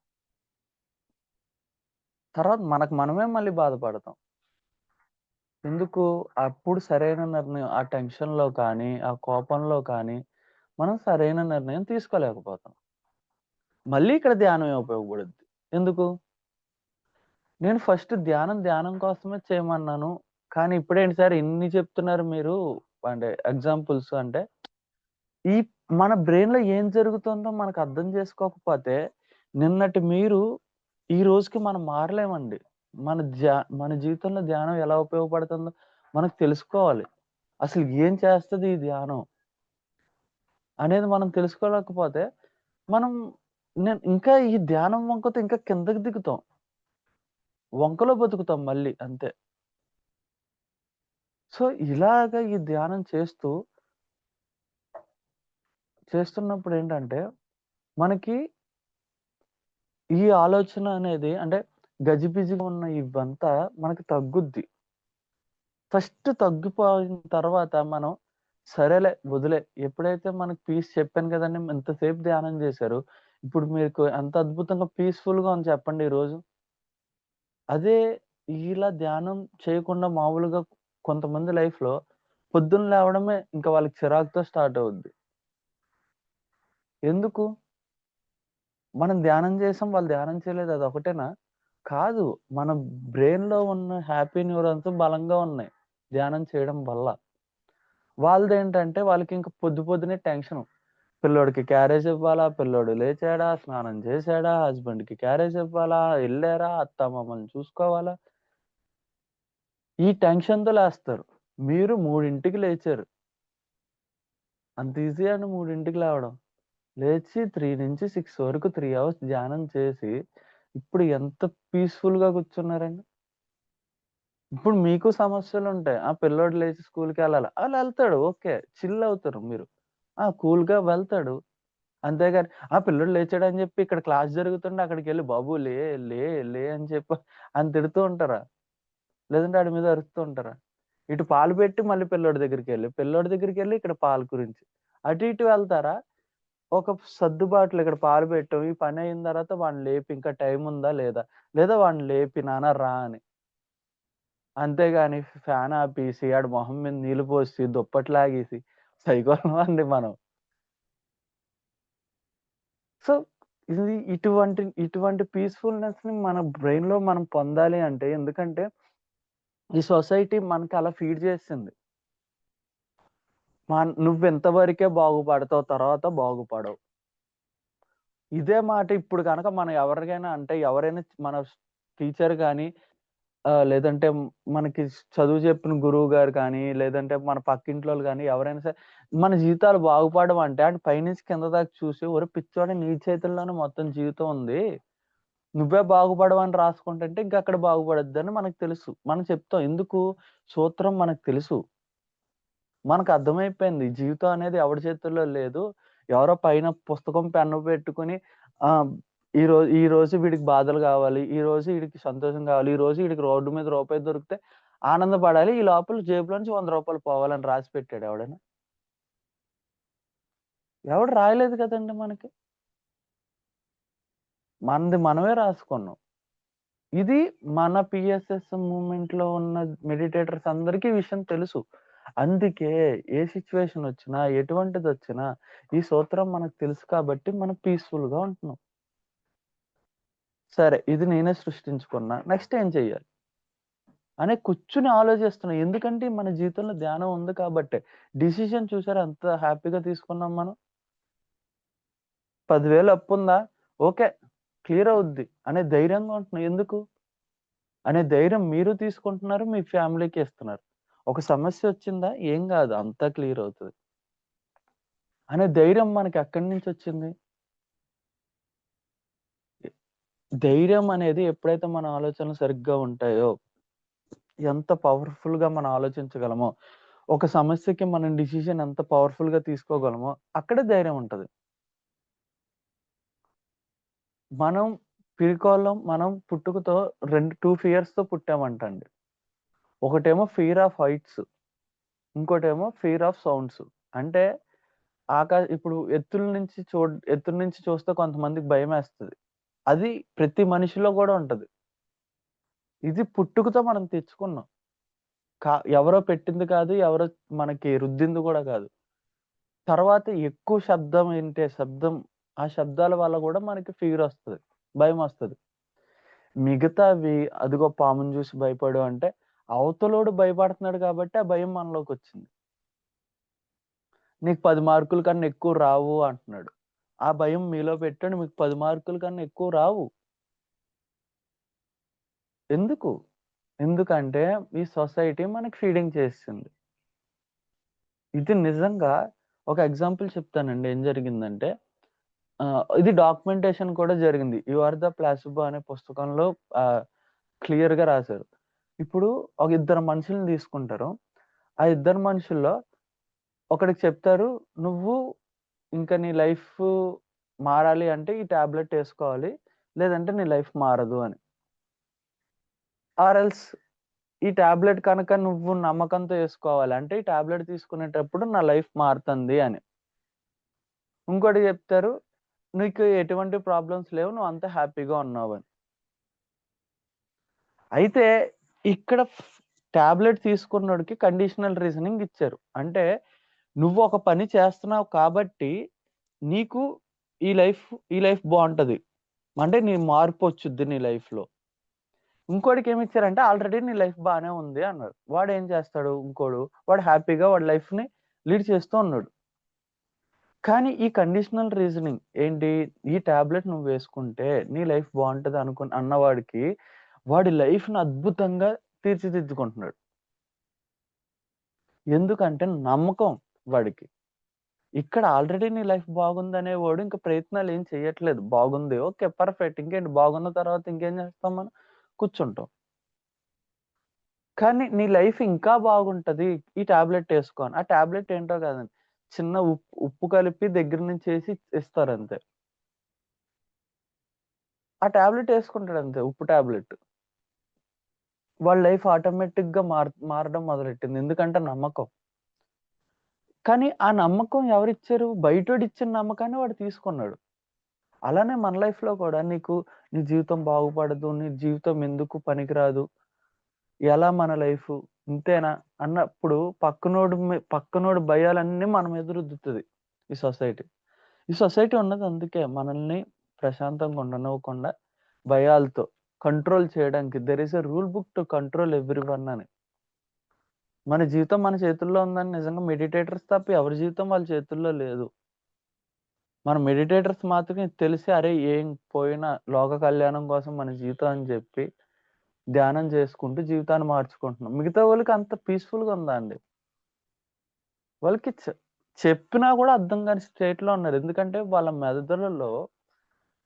[SPEAKER 11] తర్వాత మనకు మనమే మళ్ళీ బాధపడతాం. ఎందుకు? అప్పుడు సరైన నిర్ణయం ఆ టెన్షన్‌లో కానీ, ఆ కోపంలో కానీ, మనం సరైన నిర్ణయం తీసుకోలేకపోతాం. మళ్ళీ ఇక్కడ ధ్యానమే ఉపయోగపడుద్ది. ఎందుకు? నేను ఫస్ట్ ధ్యానం కోసమే చేయమన్నాను. కానీ ఇప్పుడేంటి సార్ ఇన్ని చెప్తున్నారు మీరు అంటే ఎగ్జాంపుల్స్ అంటే, ఈ మన బ్రెయిన్‌లో ఏం జరుగుతుందో మనకు అర్థం చేసుకోకపోతే, నిన్నటి మీరు ఈ రోజుకి మనం మారలేమండి. మన జీవితంలో ధ్యానం ఎలా ఉపయోగపడుతుందో మనకు తెలుసుకోవాలి. అసలు ఏం చేస్తది ఈ ధ్యానం? అనేది మనం తెలుసుకోలేకపోతే, మనం ఇంకా ఈ ధ్యానం వంకతో ఇంకా కిందకి దిగుతాం. వంకలో బతుకుతాం మళ్ళీ అంతే. సో, ఇలాగ ఈ ధ్యానం చేస్తున్నప్పుడేంటంటే, మనకి ఈ ఆలోచన అనేది అంటే గజిబిజిగా ఉన్న ఇవంతా మనకి తగ్గుద్ది. ఫస్ట్ తగ్గిపోయిన తర్వాత మనం సరేలే వదిలే. ఎప్పుడైతే మనకి పీస్ చెప్పాను కదండీ! ఇంతసేపు ధ్యానం చేశారు. ఇప్పుడు మీకు ఎంత అద్భుతంగా పీస్‌ఫుల్‌గా ఉంది చెప్పండి ఈరోజు. అదే ఇలా ధ్యానం చేయకుండా మామూలుగా కొంతమంది లైఫ్‌లో పొద్దున్న లేవడమే ఇంకా వాళ్ళకి చిరాకుతో స్టార్ట్ అవుద్ది. ఎందుకు? మనం ధ్యానం చేసాం, వాళ్ళు ధ్యానం చేయలేదు అదొకటేనా? కాదు. మన బ్రెయిన్‌లో ఉన్న హ్యాపీ న్యూరాన్స్ బలంగా ఉన్నాయి ధ్యానం చేయడం వల్ల. వాళ్ళదేంటంటే వాళ్ళకింక పొద్దున్నే టెన్షను. పిల్లోడికి క్యారేజ్ ఇవ్వాలా? పిల్లోడు లేచాడా? స్నానం చేశాడా? హస్బెండ్‌కి క్యారేజ్ ఇవ్వాలా? ఎళ్లారా? అత్తామామల్ని చూసుకోవాలా? ఈ టెన్షన్‌తో లేస్తారు. మీరు 3కి లేచారు. అంత ఈజీ అండి 3కి లేవడం. లేచి 3-6 వరకు 3 అవర్స్ ధ్యానం చేసి, ఇప్పుడు ఎంత పీస్‌ఫుల్‌గా కూర్చున్నారండి. ఇప్పుడు మీకు సమస్యలుంటాయి. పిల్లోడు లేచి స్కూలుకెళ్ళాలి. ఆళ్ళెళ్తాడు ఓకే. చిల్ అవుతారు మీరు. కూల్‌గా వెళ్తాడు. అంతేగాని ఆ పిల్లడు లేచాడు అని చెప్పి ఇక్కడ క్లాస్ జరుగుతుంటే అక్కడికి వెళ్ళి బాబు లే లే లే అని చెప్పి అని తిడుతూ ఉంటారా? లేదంటే ఆడి మీద అరుస్తూ ఉంటారా? ఇటు పాలు పెట్టి మళ్ళీ పిల్లోడి దగ్గరికి వెళ్ళి ఇక్కడ పాలు గురించి అటు ఇటు వెళ్తారా? ఒక సర్దుబాట్లు ఇక్కడ పాలు పెట్టాం, ఈ పని అయిన తర్వాత వాడిని లేపి ఇంకా టైం ఉందా లేదా, లేదా వాడిని లేపి నాన్న రా అని. అంతేగాని ఫ్యాన్ ఆపేసి ఆడి మొహం మీద నీళ్లు పోసి దుప్పట్లాగేసి సైకోలం అండి మనం. సో ఇది ఇటువంటి పీస్ఫుల్నెస్ ని మన బ్రెయిన్ లో మనం పొందాలి అంటే, ఎందుకంటే ఈ సొసైటీ మనకి అలా ఫీడ్ చేసింది. నువ్వు ఎంతవరకే బాగుపడతావు, తర్వాత బాగుపడవు. ఇదే మాట ఇప్పుడు కనుక మనం ఎవరికైనా అంటే, ఎవరైనా మన టీచర్ కానీ లేదంటే మనకి చదువు చెప్పిన గురువు గారు కానీ, లేదంటే మన పక్కింట్లో కానీ ఎవరైనా సరే మన జీవితాలు బాగుపడడం అంటే పైనుంచి కింద దాకా చూసి ఒరే పిచ్చోడే నీ చేతుల్లోనే మొత్తం జీవితం ఉంది, నువ్వే బాగుపడవని రాసుకుంటుంటే ఇంకా అక్కడ బాగుపడద్దని మనకు తెలుసు. మనం చెప్తాం ఎందుకు? సూత్రం మనకు తెలుసు, మనకు అర్థమైపోయింది. జీవితం అనేది ఎవరి చేతుల్లో లేదు. ఎవరో పైన పుస్తకం పెన్ను పెట్టుకుని ఈ రోజు వీడికి బాధలు కావాలి, ఈ రోజు వీడికి సంతోషం కావాలి, ఈ రోజు వీడికి రోడ్డు మీద రూపాయి దొరికితే ఆనందపడాలి, ఈ లోపల జేబులోంచి 100 రూపాయలు పోవాలని రాసి పెట్టాడు ఎవడైనా? ఎవడు రాయలేదు కదండి మనకి. మనది మనమే రాసుకున్నాం. ఇది మన పిఎస్ఎస్ మూవ్మెంట్ లో ఉన్న మెడిటేటర్స్ అందరికీ విషయం తెలుసు. అందుకే ఏ సిచ్యువేషన్ వచ్చినా, ఎటువంటిది వచ్చినా ఈ సూత్రం మనకు తెలుసు కాబట్టి మనం పీస్ఫుల్ గా ఉంటున్నాం. సరే, ఇది నేనే సృష్టించుకున్నా, నెక్స్ట్ ఏం చెయ్యాలి అనే కూర్చుని ఆలోచిస్తున్నాం. ఎందుకంటే మన జీవితంలో ధ్యానం ఉంది కాబట్టి. డిసిషన్ చూసారా ఎంత హ్యాపీగా తీసుకున్నాం మనం. 10,000 అప్పు ఉందా, ఓకే క్లియర్ అవుద్ది అనే ధైర్యంగా ఉంటున్నాం. ఎందుకు అనే ధైర్యం మీరు తీసుకుంటున్నారు, మీ ఫ్యామిలీకి ఇస్తున్నారు. ఒక సమస్య వచ్చిందా, ఏం కాదు అంతా క్లియర్ అవుతుంది అనే ధైర్యం మనకి ఎక్కడి నుంచి వచ్చింది? ధైర్యం అనేది ఎప్పుడైతే మన ఆలోచనలు సరిగ్గా ఉంటాయో, ఎంత పవర్ఫుల్ గా మనం ఆలోచించగలమో, ఒక సమస్యకి మనం డిసిషన్ ఎంత పవర్ఫుల్ గా తీసుకోగలమో అక్కడే ధైర్యం ఉంటది. మనం పిరికోళ్ళం, మనం పుట్టుకతో 2 ఫియర్స్ తో పుట్టామంటండి. ఒకటేమో ఫియర్ ఆఫ్ హైట్స్, ఇంకోటేమో ఫియర్ ఆఫ్ సౌండ్స్. అంటే ఇప్పుడు ఎత్తుల నుంచి చూస్తే కొంతమందికి భయం వేస్తుంది. అది ప్రతి మనిషిలో కూడా ఉంటది. ఇది పుట్టుకతో మనం తెచ్చుకున్నాం. ఎవరో పెట్టింది కాదు, ఎవరో మనకి రుద్దింది కూడా కాదు. తర్వాత ఎక్కువ శబ్దం ఆ శబ్దాల వల్ల కూడా మనకి ఫియర్ వస్తుంది, భయం వస్తుంది. మిగతావి అదిగో పాముని చూసి భయపడు అంటే అవతలోడు భయపడుతున్నాడు కాబట్టి ఆ భయం మనలోకి వచ్చింది. నీకు 10 మార్కుల కన్నా ఎక్కువ రావు అంటున్నాడు, ఆ భయం మీలో పెట్టండి, మీకు 10 మార్కుల కన్నా ఎక్కువ రావు. ఎందుకంటే ఈ సొసైటీ మనకి ఫీడింగ్ చేస్తుంది. ఇది నిజంగా ఒక ఎగ్జాంపుల్ చెప్తానండి. ఏం జరిగిందంటే ఇది డాక్యుమెంటేషన్ కూడా జరిగింది. యు ఆర్ ద ప్లాసిబో అనే పుస్తకంలో క్లియర్ గా రాశారు. ఇప్పుడు ఒక 2 మనుషుల్ని తీసుకుంటారు. ఆ 2 మనుషుల్లో ఒకడికి చెప్తారు, నువ్వు ఇంకా నీ లైఫ్ మారాలి అంటే ఈ టాబ్లెట్ వేసుకోవాలి, లేదంటే నీ లైఫ్ మారదు అని. ఆర్ఎల్స్ ఈ టాబ్లెట్ కనుక నువ్వు నమ్మకంతో వేసుకోవాలి అంటే ఈ టాబ్లెట్ తీసుకునేటప్పుడు నా లైఫ్ మారుతుంది అని. ఇంకోటి చెప్తారు, నీకు ఎటువంటి ప్రాబ్లమ్స్ లేవు, నువ్వు అంత హ్యాపీగా ఉన్నావు అని. అయితే ఇక్కడ టాబ్లెట్ తీసుకున్నోడికి కండిషనల్ రీజనింగ్ ఇచ్చారు. అంటే నువ్వు ఒక పని చేస్తున్నావు కాబట్టి నీకు ఈ లైఫ్ బాగుంటది, అంటే నీ మార్పు వచ్చుద్ది నీ లైఫ్ లో. ఇంకోటికి ఏమి ఇచ్చారంటే ఆల్రెడీ నీ లైఫ్ బాగానే ఉంది అన్నారు. వాడు ఏం చేస్తాడు, వాడు హ్యాపీగా వాడి లైఫ్ ని లీడ్ చేస్తూ ఉన్నాడు. కానీ ఈ కండిషనల్ రీజనింగ్ ఏంటి, ఈ టాబ్లెట్ నువ్వు వేసుకుంటే నీ లైఫ్ బాగుంటది అన్నవాడికి వాడి లైఫ్ ని అద్భుతంగా తీర్చిదిద్దుకుంటున్నాడు. ఎందుకంటే నమ్మకం వాడికి. ఇక్కడ ఆల్రెడీ నీ లైఫ్ బాగుందనే వాడు ఇంకా ప్రయత్నాలు ఏం చెయ్యట్లేదు. బాగుంది, ఓకే పర్ఫెక్ట్, ఇంకేంటి, బాగున్న తర్వాత ఇంకేం చేస్తాం, మనం కూర్చుంటాం. కానీ నీ లైఫ్ ఇంకా బాగుంటది ఈ టాబ్లెట్ వేసుకోని. ఆ టాబ్లెట్ ఏంటో కాదండి, చిన్న ఉప్పు కలిపి దగ్గర నుంచి వేసి ఇస్తారు అంతే. ఆ టాబ్లెట్ వేసుకుంటాడు అంతే, ఉప్పు టాబ్లెట్. వాళ్ళ లైఫ్ ఆటోమేటిక్ గా మారడం మొదలెట్టింది. ఎందుకంటే నమ్మకం. కానీ ఆ నమ్మకం ఎవరిచ్చారు? బయటోడు ఇచ్చిన నమ్మకాన్ని వాడు తీసుకున్నాడు. అలానే మన లైఫ్ లో కూడా నీ జీవితం బాగుపడదు, నీ జీవితం ఎందుకు పనికిరాదు, ఎలా మన లైఫ్ ఇంతేనా అన్నప్పుడు పక్కనోడు భయాలన్నీ మన మీద రుద్దుతుంది ఈ సొసైటీ. ఈ సొసైటీ ఉన్నది అందుకే, మనల్ని ప్రశాంతంగా ఉండనివ్వకుండా భయాలతో కంట్రోల్ చేయడానికి. There is a rule book to control every one అని. మన జీవితం మన చేతుల్లో ఉందని నిజంగా మెడిటేటర్స్ తప్ప ఎవరి జీవితం వాళ్ళ చేతుల్లో లేదు. మన మెడిటేటర్స్ మాత్రమే తెలిసి అరే ఏం పోయినా లోక కళ్యాణం కోసం మన జీవితం అని చెప్పి ధ్యానం చేసుకుంటూ జీవితాన్ని మార్చుకుంటున్నాం. మిగతా వాళ్ళకి అంత పీస్ఫుల్ గా ఉందా అండి? వాళ్ళకి చెప్పినా కూడా అర్థం కాని స్టేట్ లో ఉన్నారు. ఎందుకంటే వాళ్ళ మెదడులలో,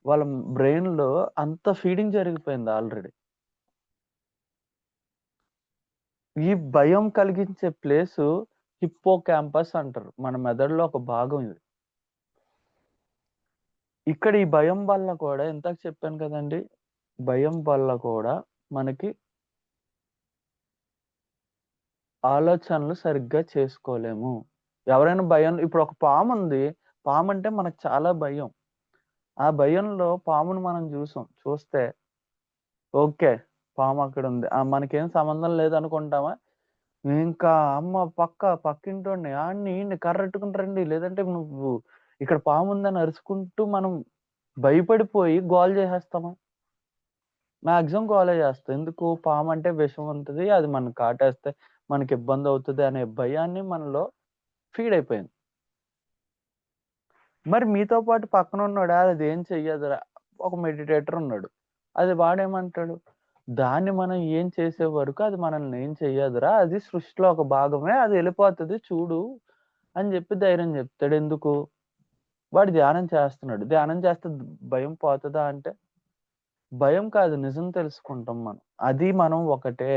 [SPEAKER 11] వాళ్ళ బ్రెయిన్ లో అంత ఫీడింగ్ జరిగిపోయింది ఆల్రెడీ. ఈ భయం కలిగించే ప్లేసు హిప్పో క్యాంపస్ అంటారు. మన మెదడులో ఒక భాగం ఇది. ఇక్కడ ఈ భయం వల్ల కూడా ఇందాక చెప్పాను కదండి, భయం వల్ల కూడా మనకి ఆలోచనలు సరిగ్గా చేసుకోలేము. ఎవరైనా భయం, ఇప్పుడు ఒక పాము ఉంది, పాము అంటే మనకు చాలా భయం. ఆ భయంలో పామును మనం చూస్తే ఓకే పాము అక్కడ ఉంది, మనకేం సంబంధం లేదనుకుంటామా? ఇంకా అమ్మ పక్కింటోడిని ఆడిని కర్రెట్టుకుని రండి, లేదంటే నువ్వు ఇక్కడ పాము ఉందని అరుచుకుంటూ మనం భయపడిపోయి గోల చేసేస్తామా? మాక్సిమం గోలే చేస్తాం. ఎందుకు? పాము అంటే విషం ఉంటుంది, అది మనం కాటేస్తే మనకి ఇబ్బంది అవుతుంది అనే భయాన్ని మనలో ఫీడ్ అయిపోయింది. మరి మీతో పాటు పక్కన ఉన్నాడా, అది ఏం చెయ్యదురా, ఒక మెడిటేటర్ ఉన్నాడు, అది వాడేమంటాడు? దాన్ని మనం ఏం చేసే వరకు అది మనల్ని ఏం చెయ్యదురా, అది సృష్టిలో ఒక భాగమే, అది వెళ్ళిపోతుంది చూడు అని చెప్పి ధైర్యం చెప్తాడు. ఎందుకు? వాడు ధ్యానం చేస్తున్నాడు. ధ్యానం చేస్తే భయం పోతుందా అంటే భయం కాదు, నిజం తెలుసుకుంటాం మనం. అది మనం ఒకటే,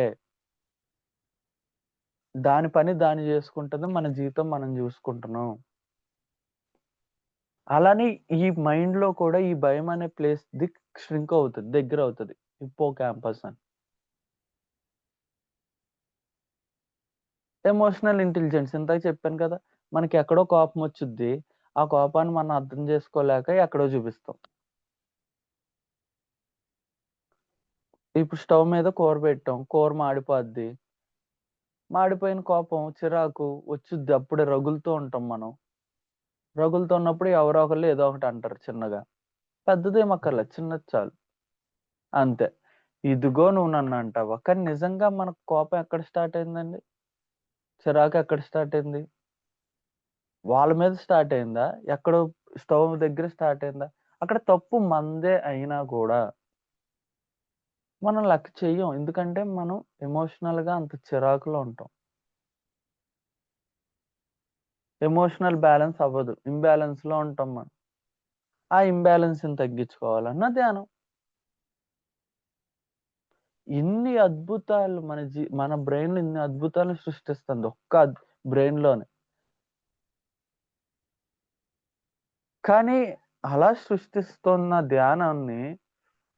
[SPEAKER 11] దాని పని దాన్ని చేసుకుంటుంది, మన జీవితం మనం చూసుకుంటున్నాం. అలానే ఈ మైండ్ లో కూడా ఈ భయం అనే ప్లేస్ ష్రింక్ అవుతుంది, దగ్గర అవుతుంది, హిప్పో క్యాంపస్ అని. ఎమోషనల్ ఇంటెలిజెన్స్ ఇందాక చెప్పాను కదా, మనకి ఎక్కడో కోపం వచ్చుద్ది, ఆ కోపాన్ని మనం అర్థం చేసుకోలేక ఎక్కడో చూపిస్తాం. ఇప్పుడు స్టవ్ మీద కూర పెట్టాం, కూర మాడిపోద్ది, మాడిపోయిన కోపం చిరాకు వచ్చుద్ది, అప్పుడే రగులుతూ ఉంటాం మనం. రగులుతూ ఉన్నప్పుడు ఎవరో ఒకళ్ళు ఏదో ఒకటి అంటారు చిన్నగా, పెద్దదేమక్కర్లే, చిన్నది చాలు, అంతే. ఇదిగో నువ్వు నన్ను అంటావా? కానీ నిజంగా మనకు కోపం ఎక్కడ స్టార్ట్ అయిందండి? చిరాకు ఎక్కడ స్టార్ట్ అయింది? వాళ్ళ మీద స్టార్ట్ అయిందా? ఎక్కడో స్టవ్ దగ్గర స్టార్ట్ అయిందా? అక్కడ తప్పు మందే అయినా కూడా మనం లెక్క చెయ్యం. ఎందుకంటే మనం ఎమోషనల్ గా అంత చిరాకులో ఉంటాం. ఎమోషనల్ బ్యాలెన్స్ అవ్వదు, ఇంబ్యాలెన్స్ లో ఉంటాం మనం. ఆ ఇంబ్యాలెన్స్ ని తగ్గించుకోవాలన్న ధ్యానం. ఇన్ని అద్భుతాలు మన బ్రెయిన్ ఇన్ని అద్భుతాలు సృష్టిస్తుంది ఒక్క బ్రెయిన్ లోనే. కానీ అలా సృష్టిస్తున్న ధ్యానాన్ని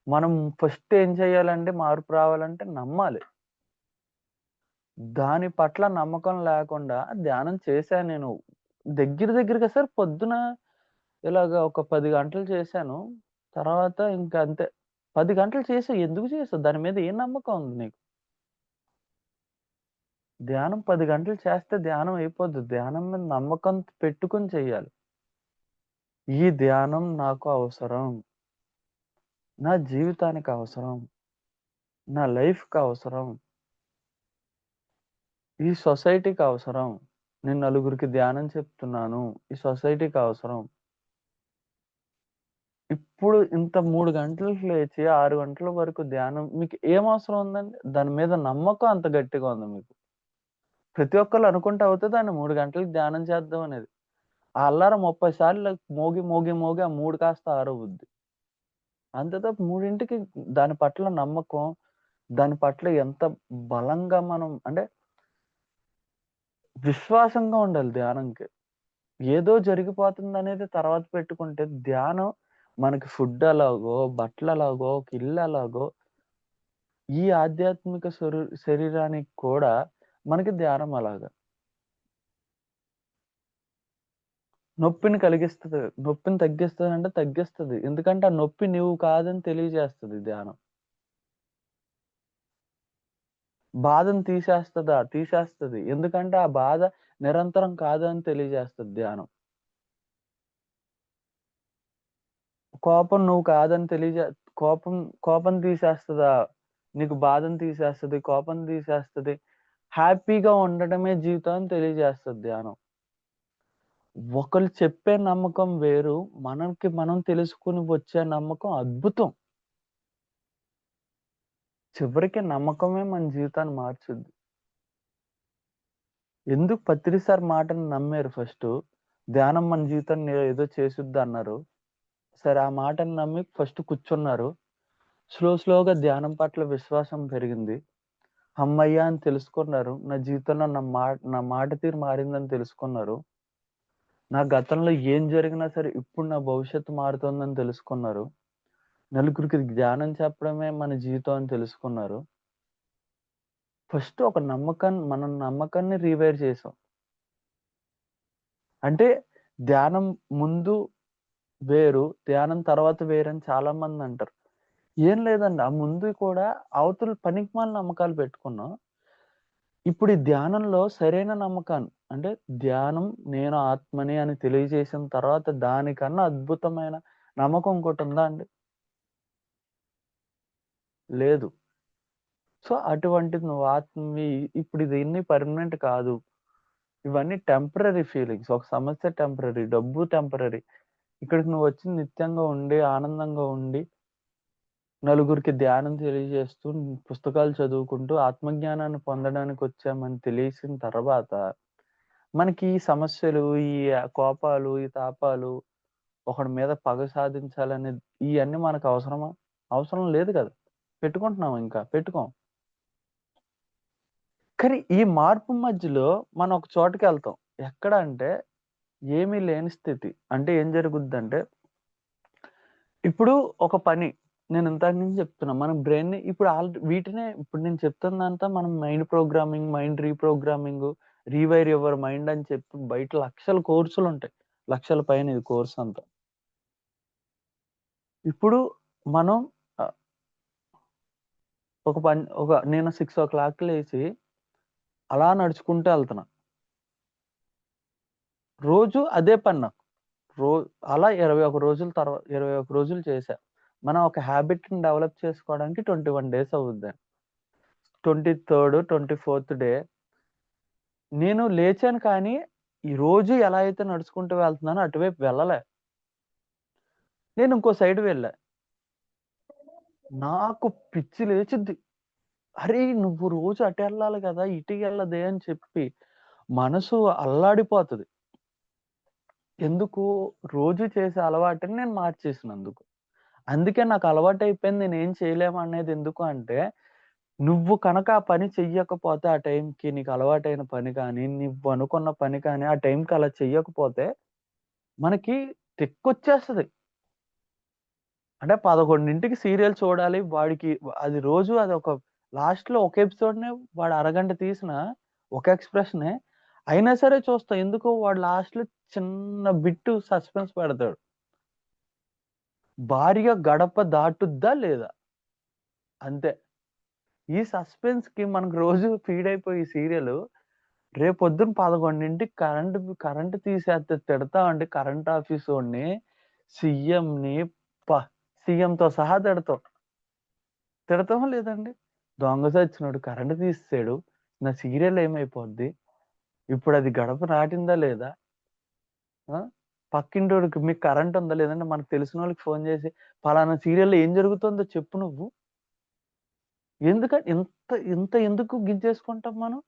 [SPEAKER 11] మనం ఫస్ట్ ఏం చేయాలంటే, మార్పు రావాలంటే నమ్మాలి. దాని పట్ల నమ్మకం లేకుండా ధ్యానం చేశాను నేను దగ్గరగా సార్, పొద్దున ఇలాగ ఒక 10 గంటలు చేశాను, తర్వాత ఇంకా అంతే. 10 గంటలు చేసావు, ఎందుకు చేసావు? దాని మీద ఏం నమ్మకం ఉంది నీకు? ధ్యానం 10 గంటలు చేస్తే ధ్యానం అయిపోద్ది. ధ్యానం మీద నమ్మకం పెట్టుకుని చెయ్యాలి. ఈ ధ్యానం నాకు అవసరం, నా జీవితానికి అవసరం, నా లైఫ్కి అవసరం, ఈ సొసైటీకి అవసరం. నేను నలుగురికి ధ్యానం చెప్తున్నాను, ఈ సొసైటీకి అవసరం. ఇప్పుడు ఇంత 3 గంటలకు లేచి 6 గంటల వరకు ధ్యానం మీకు ఏం అవసరం ఉందండి? దాని మీద నమ్మకం అంత గట్టిగా ఉంది మీకు. ప్రతి ఒక్కళ్ళు అనుకుంటే అవుతుందండి 3 గంటలకు ధ్యానం చేద్దాం అనేది. ఆ అల్లారం 30 సార్లు మోగి ఆ 3 కాస్త 6 అవుద్ది. అంతే తప్ప 3ంటికి దాని పట్ల నమ్మకం, దాని పట్ల ఎంత బలంగా మనం అంటే విశ్వాసంగా ఉండాలి ధ్యానంకి. ఏదో జరిగిపోతుంది అనేది తర్వాత పెట్టుకుంటే ధ్యానం మనకి ఫుడ్ అలాగో, బట్టలు అలాగో, ఒక ఇల్లు అలాగో ఈ ఆధ్యాత్మిక శరీరానికి కూడా మనకి ధ్యానం అలాగా నొప్పిని కలిగిస్తుంది, నొప్పిని తగ్గిస్తుంది అంటే తగ్గిస్తుంది. ఎందుకంటే ఆ నొప్పి నువ్వు కాదని తెలియజేస్తుంది ధ్యానం. బాధను తీసేస్తుంది. ఎందుకంటే ఆ బాధ నిరంతరం కాదని తెలియజేస్తుంది ధ్యానం. కోపం నువ్వు కాదని కోపం తీసేస్తుందా, నీకు బాధను తీసేస్తుంది, కోపం తీసేస్తుంది. హ్యాపీగా ఉండడమే జీవితం అని తెలియజేస్తుంది ధ్యానం. ఒకళ్ళు చెప్పే నమ్మకం వేరు, మనకి మనం తెలుసుకుని వచ్చే నమ్మకం అద్భుతం. చివరికి నమ్మకమే మన జీవితాన్ని మార్చుద్ది. ఎందుకు పత్రి సార్ మాటను నమ్మారు? ఫస్ట్ ధ్యానం మన జీవితాన్ని ఏదో చేసుద్ది అన్నారు. సరే, ఆ మాటను నమ్మి ఫస్ట్ కూర్చున్నారు. స్లోగా ధ్యానం పట్ల విశ్వాసం పెరిగింది. అమ్మయ్య అని తెలుసుకున్నారు. నా జీవితంలో నా మాట తీరు మారిందని తెలుసుకున్నారు. నా గతంలో ఏం జరిగినా సరే ఇప్పుడు నా భవిష్యత్తు మారుతుందని తెలుసుకున్నారు. నలుగురికి ధ్యానం చెప్పడమే మన జీవితం అని తెలుసుకున్నారు. ఫస్ట్ ఒక మనం నమ్మకాన్ని రీవైర్ చేసాం. అంటే ధ్యానం ముందు వేరు, ధ్యానం తర్వాత వేరని చాలా మంది అంటారు. ఏం లేదండి, ఆ ముందు కూడా అవతల పనికిమాలిన నమ్మకాలు పెట్టుకున్నాం. ఇప్పుడు ఈ ధ్యానంలో సరైన నమ్మకాన్ని, అంటే ధ్యానం నేను ఆత్మని అని తెలియజేసిన తర్వాత దానికన్నా అద్భుతమైన నమ్మకం ఇంకోటి ఉందా అండి? లేదు. సో అటువంటిది నువ్వు ఆత్మవి. ఇప్పుడు ఇది ఎన్ని పర్మనెంట్ కాదు, ఇవన్నీ టెంపరరీ ఫీలింగ్స్. ఒక సమస్య టెంపరరీ, డబ్బు టెంపరరీ. ఇక్కడికి నువ్వు వచ్చి నిత్యంగా ఉండి ఆనందంగా ఉండి నలుగురికి ధ్యానం తెలియజేస్తూ పుస్తకాలు చదువుకుంటూ ఆత్మజ్ఞానాన్ని పొందడానికి వచ్చామని తెలిసిన తర్వాత మనకి ఈ సమస్యలు, ఈ కోపాలు, ఈ తాపాలు, ఒకడి మీద పగ సాధించాలనే ఇవన్నీ మనకు అవసరమా? అవసరం లేదు కదా. పెట్టుకుంటున్నాం, ఇంకా పెట్టుకోం. కానీ ఈ మార్పు మధ్యలో మనం ఒక చోటుకి వెళ్తాం. ఎక్కడ అంటే ఏమీ లేని స్థితి. అంటే ఏం జరుగుద్దంటే, ఇప్పుడు ఒక పని నేను ఇంతకు నుంచి చెప్తున్నా, మన బ్రెయిన్ ఇప్పుడు వీటినే ఇప్పుడు నేను చెప్తుందంతా మనం mind programming, mind reprogramming, rewire your mind అని చెప్పి బయట లక్షల కోర్సులు ఉంటాయి. లక్షల పైన ఇది కోర్స్ అంతా. ఇప్పుడు మనం నేను 6:00 లేచి అలా నడుచుకుంటూ వెళ్తున్నా. రోజు అదే పని నాకు. అలా 21 రోజుల తర్వాత 21 రోజులు చేశా. మనం ఒక హ్యాబిట్‌ని డెవలప్ చేసుకోవడానికి 21 డేస్ అవుద్దండి. 23rd, 24th డే నేను లేచాను, కానీ ఈ రోజు ఎలా అయితే నడుచుకుంటూ వెళ్తున్నానో అటువైపు వెళ్ళలే. నేను ఇంకో సైడ్ వెళ్ళా. నాకు పిచ్చి లేచిద్ది. అరే! నువ్వు రోజు అటు వెళ్ళాలి కదా, ఇటు వెళ్ళదే అని చెప్పి మనసు అల్లాడిపోతది. ఎందుకు? రోజు చేసే అలవాటుని నేను మార్చేసినందుకు. అందుకే నాకు అలవాటైపోయింది, నేనేం చేయలేము అనేది. ఎందుకు అంటే, నువ్వు కనుక ఆ పని చెయ్యకపోతే ఆ టైంకి, నీకు అలవాటైన పని కానీ, నువ్వు అనుకున్న పని కానీ ఆ టైంకి అలా చెయ్యకపోతే మనకి తెక్కొచ్చేస్తది. అంటే 11కి సీరియల్ చూడాలి వాడికి, అది రోజు అదొక లాస్ట్‌లో ఒక ఎపిసోడ్‌నే వాడు అరగంట తీసిన ఒక ఎక్స్‌ప్రెషనే అయినా సరే చూస్తా. ఎందుకు? వాడు లాస్ట్‌లో చిన్న బిట్టు సస్పెన్స్ పెడతాడు. భార్య గడప దాటుద్దా లేదా? అంతే. ఈ సస్పెన్స్‌కి మనకు రోజు ఫీడ్ అయిపోయి సీరియల్ రేపొద్దున 11కి కరెంట్ తీసేస్తే తిడతామండి. కరెంట్ ఆఫీసోడిని, సీఎంని, సీఎంతో సహా తిడతామా లేదండి? దొంగ సచ్చినోడు కరెంట్ తీసేసాడు, నా సీరియల్ ఏమైపోద్ది? ఇప్పుడు అది గడప నాటిందా లేదా? పక్కింటోడికి మీకు కరెంట్ ఉందా లేదంటే మనకు తెలిసిన వాళ్ళకి ఫోన్ చేసి పలానా సీరియల్లో ఏం జరుగుతుందో చెప్పు నువ్వు. ఇంత ఎందుకు గింజేసుకుంటాం మనం?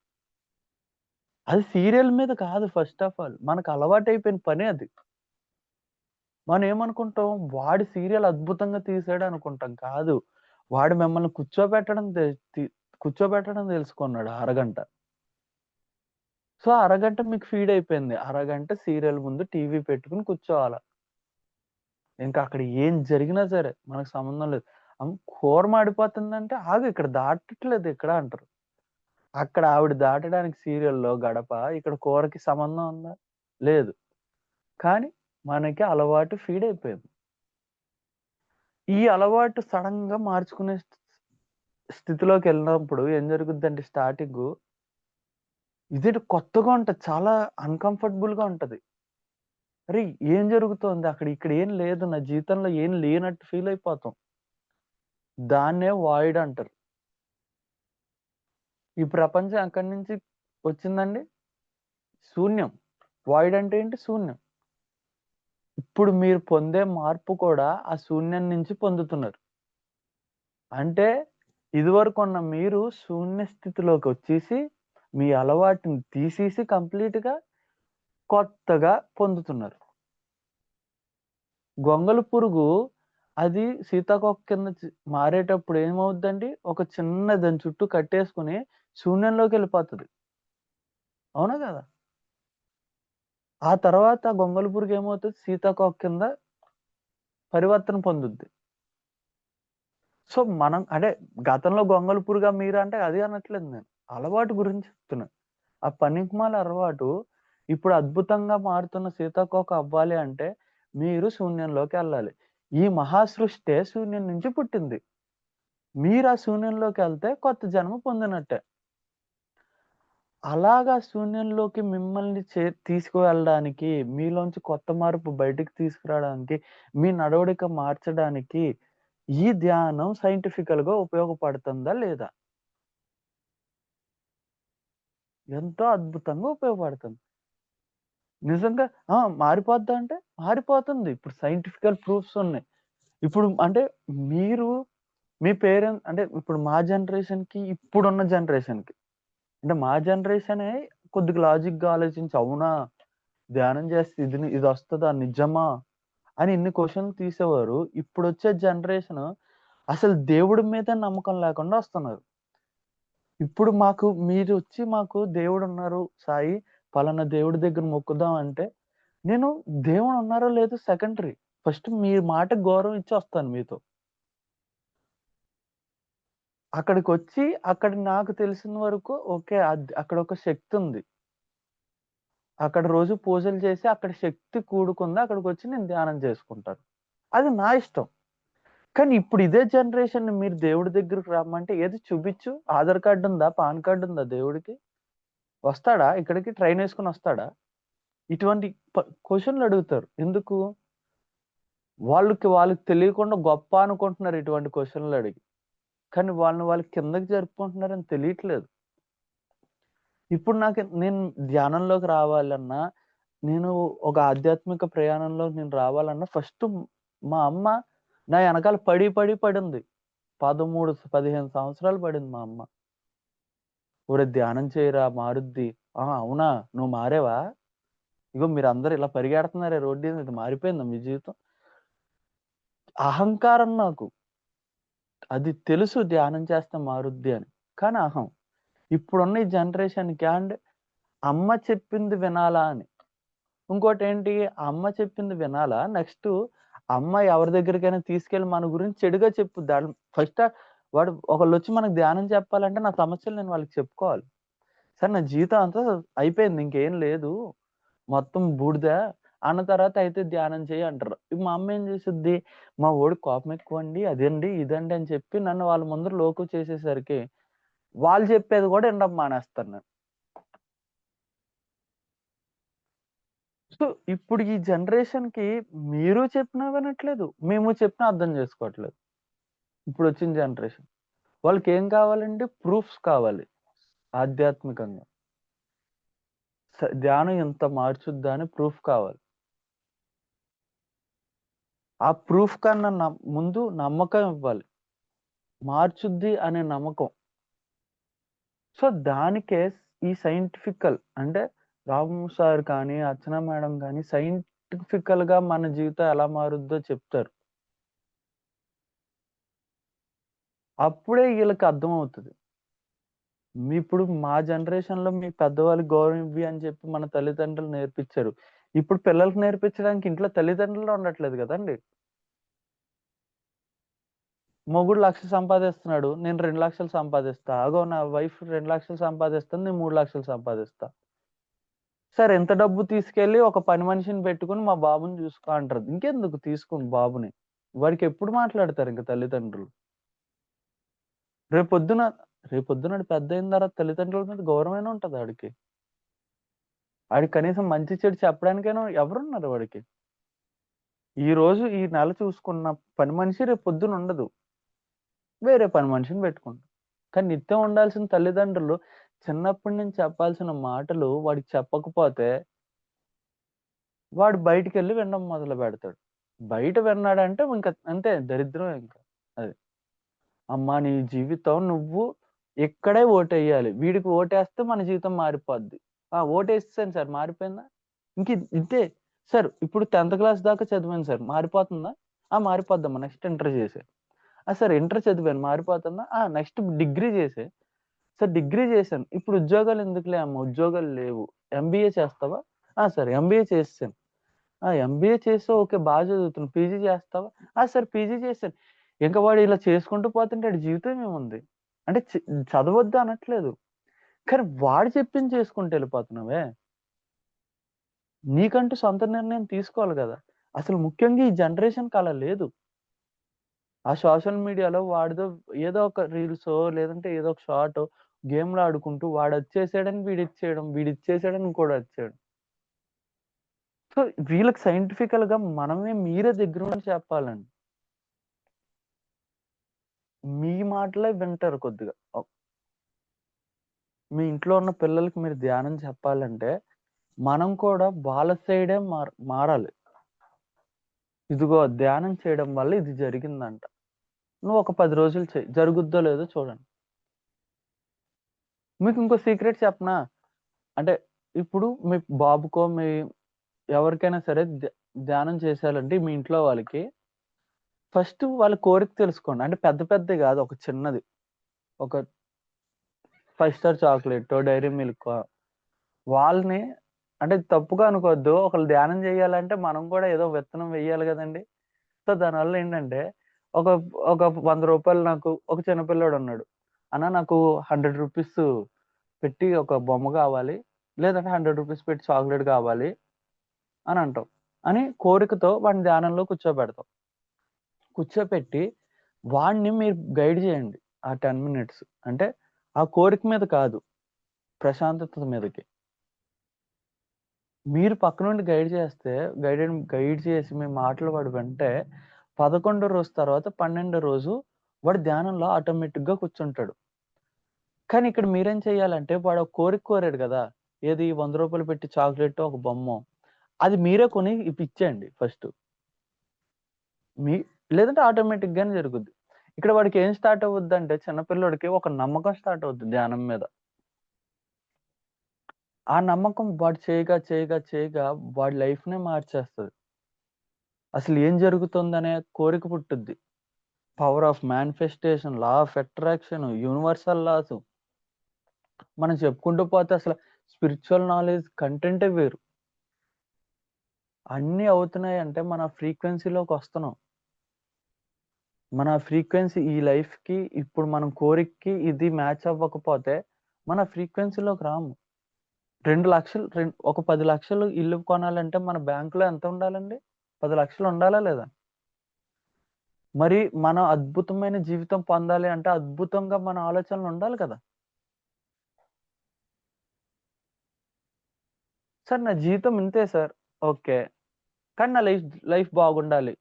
[SPEAKER 11] అది సీరియల్ మీద కాదు. ఫస్ట్ ఆఫ్ ఆల్ మనకు అలవాటైపోయిన పనే అది. మనం ఏమనుకుంటాం, వాడి సీరియల్ అద్భుతంగా తీసాడు అనుకుంటాం. కాదు, వాడు మిమ్మల్ని కూర్చోబెట్టడం తెలుసుకున్నాడు అరగంట. సో అరగంట మీకు ఫీడ్ అయిపోయింది, అరగంట సీరియల్ ముందు టీవీ పెట్టుకుని కూర్చోవాలా. ఇంకా అక్కడ ఏం జరిగినా సరే మనకు సంబంధం లేదు. కూర మాడిపోతుందంటే ఆగు, ఇక్కడ దాటట్లేదు ఇక్కడ అంటారు. అక్కడ ఆవిడ దాటడానికి సీరియల్లో గడప, ఇక్కడ కూరకి సంబంధం ఉందా? లేదు. కానీ మనకి అలవాటు ఫీడ్ అయిపోయింది. ఈ అలవాటు సడన్ గా మార్చుకునే స్థితిలోకి వెళ్ళినప్పుడు ఏం జరుగుద్దంటే స్టార్టింగ్ ఇది కొత్తగా ఉంటది, చాలా అన్కంఫర్టబుల్ గా ఉంటది. అరే ఏం జరుగుతోంది అక్కడ, ఇక్కడ ఏం లేదు, నా జీవితంలో ఏం లేనట్టు ఫీల్ అయిపోతాం. దాన్నే వాయిడ్ అంటారు. ఈ ప్రపంచం ఎక్కడి నుంచి వచ్చిందండి? శూన్యం. వాయిడ్ అంటే ఏంటి? శూన్యం. ఇప్పుడు మీరు పొందే మార్పు కూడా ఆ శూన్యం నుంచి పొందుతున్నారు. అంటే ఇదివరకు ఉన్న మీరు శూన్య స్థితిలోకి వచ్చేసి మీ అలవాటుని తీసేసి కంప్లీట్ గా కొత్తగా పొందుతున్నారు. గొంగళ పురుగు అది సీతాకోక కింద మారేటప్పుడు ఏమవుద్దండి? ఒక చిన్న దాని చుట్టూ కట్టేసుకుని శూన్యంలోకి వెళ్ళిపోతుంది. అవునా కదా? ఆ తర్వాత గొంగళ పురుగు ఏమవుతుంది? సీతాకోక కింద పరివర్తన పొందుద్ది. సో మనం అంటే గతంలో గొంగళ పురుగా మీరు అంటే అది అనట్లేదు, నేను అలవాటు గురించి చెప్తున్నాను. ఆ పనికిమాల అలవాటు ఇప్పుడు అద్భుతంగా మారుతున్న సీతాకోక అవ్వాలి అంటే మీరు శూన్యంలోకి వెళ్ళాలి. ఈ మహాసృష్టి శూన్యం నుంచి పుట్టింది. మీరు ఆ శూన్యంలోకి వెళ్తే కొత్త జన్మ పొందినట్టే. అలాగా శూన్యంలోకి మిమ్మల్ని తీసుకువెళ్ళడానికి, మీలోంచి కొత్త మార్పు బయటికి తీసుకురావడానికి, మీ నడవడిక మార్చడానికి ఈ ధ్యానం సైంటిఫికల్ గా ఉపయోగపడుతుందా లేదా? ఎంతో అద్భుతంగా ఉపయోగపడుతుంది. నిజంగా మారిపోద్దా అంటే మారిపోతుంది. ఇప్పుడు సైంటిఫికల్ ప్రూఫ్స్ ఉన్నాయి. ఇప్పుడు అంటే మీరు మీ పేరెంట్స్ అంటే ఇప్పుడు మా జనరేషన్ కి ఇప్పుడున్న జనరేషన్ కి అంటే మా జనరేషనే కొద్దిగా లాజిక్ గా ఆలోచించి అవునా ధ్యానం చేస్తే ఇది వస్తుందా, నిజమా అని ఇన్ని క్వశ్చన్లు తీసేవారు. ఇప్పుడు వచ్చే జనరేషన్ అసలు దేవుడి మీద నమ్మకం లేకుండా వస్తున్నారు. ఇప్పుడు మీరు వచ్చి మాకు దేవుడు ఉన్నారు సాయి, పలానా దేవుడి దగ్గర మొక్కుదాం అంటే నేను దేవుడు ఉన్నారో లేదో సెకండరీ, ఫస్ట్ మీ మాటకు గౌరవం ఇచ్చి వస్తాను మీతో. అక్కడికి వచ్చి అక్కడ నాకు తెలిసిన వరకు ఓకే అక్కడ ఒక శక్తి ఉంది, అక్కడ రోజు పూజలు చేసి అక్కడ శక్తి కూడుకుంది, అక్కడికి వచ్చి నేను ధ్యానం చేసుకుంటాను. అది నా ఇష్టం. కానీ ఇప్పుడు ఇదే జనరేషన్ మీరు దేవుడి దగ్గరకు రమ్మంటే ఏది చూపించు, ఆధార్ కార్డు ఉందా, పాన్ కార్డు ఉందా, దేవుడికి వస్తాడా, ఇక్కడికి ట్రైన్ వేసుకుని వస్తాడా? ఇటువంటి క్వశ్చన్లు అడుగుతారు. ఎందుకు? వాళ్ళకి తెలియకుండా గొప్ప అనుకుంటున్నారు ఇటువంటి క్వశ్చన్లు అడిగి. కానీ వాళ్ళకి కిందకి జరుపుకుంటున్నారని తెలియట్లేదు. ఇప్పుడు నేను ధ్యానంలోకి రావాలన్నా, నేను ఒక ఆధ్యాత్మిక ప్రయాణంలో నేను రావాలన్నా ఫస్ట్ మా అమ్మ నా వెనకాల పడింది. 13-15 సంవత్సరాలు పడింది మా అమ్మ. ఒరే ధ్యానం చేయరా మారుద్ది. అవునా, నువ్వు మారేవా? ఇగో మీరందరూ ఇలా పరిగెడుతున్నారే రోడ్డు మీద, మారిపోయిందా మీ జీవితం? అహంకారం నాకు అది తెలుసు, ధ్యానం చేస్తే మారుద్ది అని. కానీ ఇప్పుడున్న ఈ జనరేషన్కి అండ్ అమ్మ చెప్పింది వినాలా అని. ఇంకోటి ఏంటి, అమ్మ చెప్పింది వినాలా, నెక్స్ట్ అమ్మ ఎవరి దగ్గరికైనా తీసుకెళ్ళి మన గురించి చెడుగా చెప్పుద్ది. ఫస్ట్ ఒకళ్ళు వచ్చి మనకు ధ్యానం చెప్పాలంటే నా సమస్యలు నేను వాళ్ళకి చెప్పుకోవాలి. సరే నా జీవితం అంతా అయిపోయింది, ఇంకేం లేదు, మొత్తం బూడిద అన్న తర్వాత అయితే ధ్యానం చేయి అంటారు. మా అమ్మ ఏం చేసిద్ది, మా ఓడి కోపం ఎక్కువండి, అదండి ఇదండి అని చెప్పి నన్ను వాళ్ళ ముందర లోకు చేసేసరికి వాళ్ళు చెప్పేది కూడా ఎండడం మానేస్తాను నేను. సో ఇప్పుడు ఈ జనరేషన్ కి మీరు చెప్పినా వినట్లేదు, మేము చెప్పినా అర్థం చేసుకోవట్లేదు. ఇప్పుడు వచ్చిన జనరేషన్ వాళ్ళకి ఏం కావాలండి? ప్రూఫ్స్ కావాలి. ఆధ్యాత్మికంగా ధ్యానం ఎంత మార్చుద్దా అని ప్రూఫ్ కావాలి. ఆ ప్రూఫ్ కన్నా ముందు నమ్మకం ఇవ్వాలి, మార్చుద్ది అనే నమ్మకం. సో దానికే ఈ సైంటిఫికల్ అంటే రాము సార్ కానీ అర్చన మేడం కానీ సైంటిఫికల్ గా మన జీవితం ఎలా మారుద్దో చెప్తారు. అప్పుడే వీళ్ళకి అర్థమవుతుంది. ఇప్పుడు మా జనరేషన్ లో మీ పెద్దవాళ్ళు గౌరవం ఇవ్వి అని చెప్పి మన తల్లిదండ్రులు నేర్పించారు. ఇప్పుడు పిల్లలకి నేర్పించడానికి ఇంట్లో తల్లిదండ్రులు ఉండట్లేదు కదండి. మొగుడు 1,00,000 సంపాదిస్తున్నాడు, నేను 2,00,000 సంపాదిస్తా. అగో నా వైఫ్ 2,00,000 సంపాదిస్తుంది, నేను 3,00,000 సంపాదిస్తా. సరే, ఎంత డబ్బు తీసుకెళ్ళి ఒక పని మనిషిని పెట్టుకుని మా బాబుని చూసుకో అంటారు. ఇంకెందుకు తీసుకుని బాబుని? వాడికి ఎప్పుడు మాట్లాడతారు ఇంకా తల్లిదండ్రులు? రేపొద్దున రేపొద్దున ఆడు పెద్ద అయిన తర్వాత తల్లిదండ్రుల మీద గౌరవమైనా ఉంటది ఆడికి. ఆడికి కనీసం మంచి చెడు చెప్పడానికైనా ఎవరున్నారు వాడికి? ఈ రోజు ఈ నెల చూసుకున్న పని మనిషి రేపు పొద్దున ఉండదు, వేరే పని మనిషిని పెట్టుకుంటాం. కానీ నిత్యం ఉండాల్సిన తల్లిదండ్రులు చిన్నప్పటి నుంచి చెప్పాల్సిన మాటలు వాడికి చెప్పకపోతే వాడు బయటికి వెళ్ళి వినడం మొదలు పెడతాడు. బయట విన్నాడంటే ఇంకా అంతే, దరిద్రం. ఇంకా అది అమ్మా నీ జీవితం నువ్వు ఇక్కడే ఓటేయాలి, వీడికి ఓటేస్తే మన జీవితం మారిపోద్ది. ఓటేస్తాను సార్, మారిపోయిందా? ఇంక ఇంతే సార్. ఇప్పుడు 10th క్లాస్ దాకా చదివాను సార్, మారిపోతుందా? మారిపోద్దమ్మా, నెక్స్ట్ ఇంటర్ చేసే. సార్ ఇంటర్ చదివాను, మారిపోతుందా? నెక్స్ట్ డిగ్రీ చేసే. సార్ డిగ్రీ చేశాను, ఇప్పుడు ఉద్యోగాలు ఎందుకులే అమ్మ, ఉద్యోగాలు లేవు, ఎంబీఏ చేస్తావా? సార్ ఎంబీఏ చేసాను. ఎంబీఏ చేస్తే ఓకే, బాగా చదువుతున్నాను, పీజీ చేస్తావా? సార్ పీజీ చేశాను. ఇంకా వాడు ఇలా చేసుకుంటూ పోతుంటే వాడి జీవితం ఏముంది? అంటే చదవద్దు అనట్లేదు, కానీ వాడు చెప్పింది చేసుకుంటూ వెళ్ళిపోతున్నావే. నీకంటూ సొంత నిర్ణయం తీసుకోవాలి కదా. అసలు ముఖ్యంగా ఈ జనరేషన్కి అలా లేదు. ఆ సోషల్ మీడియాలో వాడితో ఏదో ఒక రీల్సో లేదంటే ఏదో ఒక షార్టో గేమ్లు ఆడుకుంటూ వాడు వచ్చేసాడని వీడిచ్చేయడం, వీడిచ్చేసాడని ఇంకోటి వచ్చాడు. సో వీళ్ళకి సైంటిఫికల్ గా మీరే దగ్గర నుంచి చెప్పాలండి. మీ మాటలే వింటారు కొద్దిగా. మీ ఇంట్లో ఉన్న పిల్లలకి మీరు ధ్యానం చెప్పాలంటే మనం కూడా వాళ్ళ సైడే మారాలి. ఇదిగో ధ్యానం చేయడం వల్ల ఇది జరిగిందంట, నువ్వు ఒక 10 రోజులు చేయి, జరుగుద్దో లేదో చూడండి. మీకు ఇంకో సీక్రెట్ చెప్పనా? అంటే ఇప్పుడు మీ బాబుకో మీ ఎవరికైనా సరే ధ్యానం చేసేయాలంటే మీ ఇంట్లో వాళ్ళకి ఫస్ట్ వాళ్ళ కోరిక తెలుసుకోండి. అంటే పెద్ద పెద్ద కాదు, ఒక చిన్నది, ఒక 5 స్టార్ చాక్లెట్, డైరీ మిల్క్. వాళ్ళని అంటే తప్పుగా అనుకోవద్దు, ఒకళ్ళు ధ్యానం చేయాలంటే మనం కూడా ఏదో విత్తనం వెయ్యాలి కదండి. సో దానివల్ల ఏంటంటే ఒక ఒక 100 రూపాయలు, నాకు ఒక చిన్నపిల్లాడు ఉన్నాడు, అన్న నాకు 100 రూపీస్ పెట్టి ఒక బొమ్మ కావాలి, లేదంటే 100 రూపీస్ పెట్టి చాక్లెట్ కావాలి అని అంటాం. అని కోరికతో వాడిని ధ్యానంలో కూర్చోబెడతాం. కూర్చోపెట్టి వాడిని మీరు గైడ్ చేయండి ఆ 10 మినిట్స్. అంటే ఆ కోరిక మీద కాదు, ప్రశాంతత మీదకి. మీరు పక్క నుండి గైడ్ చేస్తే గైడ్ చేసి మీ మాటలు వాడు వింటే 11వ రోజు తర్వాత 12వ రోజు వాడు ధ్యానంలో ఆటోమేటిక్గా కూర్చుంటాడు. కానీ ఇక్కడ మీరేం చెయ్యాలంటే వాడు ఒక కోరిక కోరాడు కదా, ఏది 100 రూపాయలు పెట్టి చాక్లెట్, ఒక బొమ్మ, అది మీరే కొని ఇప్పించండి ఫస్ట్. లేదంటే ఆటోమేటిక్ గానే జరుగుద్ది. ఇక్కడ వాడికి ఏం స్టార్ట్ అవుద్ది అంటే చిన్నపిల్లడికి ఒక నమ్మకం స్టార్ట్ అవుద్ది ధ్యానం మీద. ఆ నమ్మకం వాడు చేయగా చేయగా చేయగా వాడి లైఫ్ నే మార్చేస్తుంది. అసలు ఏం జరుగుతుందనే కోరిక పుట్టుద్ది. Power of manifestation, law of attraction, universal laws, మనం చెప్పుకుంటూ పోతే అసలు స్పిరిచువల్ నాలెడ్జ్ కంటెంటే వేరు. అన్నీ అవుతున్నాయి అంటే మన ఫ్రీక్వెన్సీలోకి వస్తున్నాం. మన ఫ్రీక్వెన్సీ ఈ లైఫ్ కి ఇప్పుడు మనం కోరికకి ఇది మ్యాచ్ అవ్వకపోతే మన ఫ్రీక్వెన్సీలోకి రాము. 2 లక్షలు ఒక 10 లక్షలు ఇల్లు కొనాలంటే మన బ్యాంకులో ఎంత ఉండాలండి? 10 లక్షలు ఉండాలా లేదా? మరి మనం అద్భుతమైన జీవితం పొందాలి అంటే అద్భుతంగా మన ఆలోచనలు ఉండాలి కదా. సార్ నా జీవితం ఇంతే సార్, ఓకే, కానీ నా లైఫ్ బాగుండాలి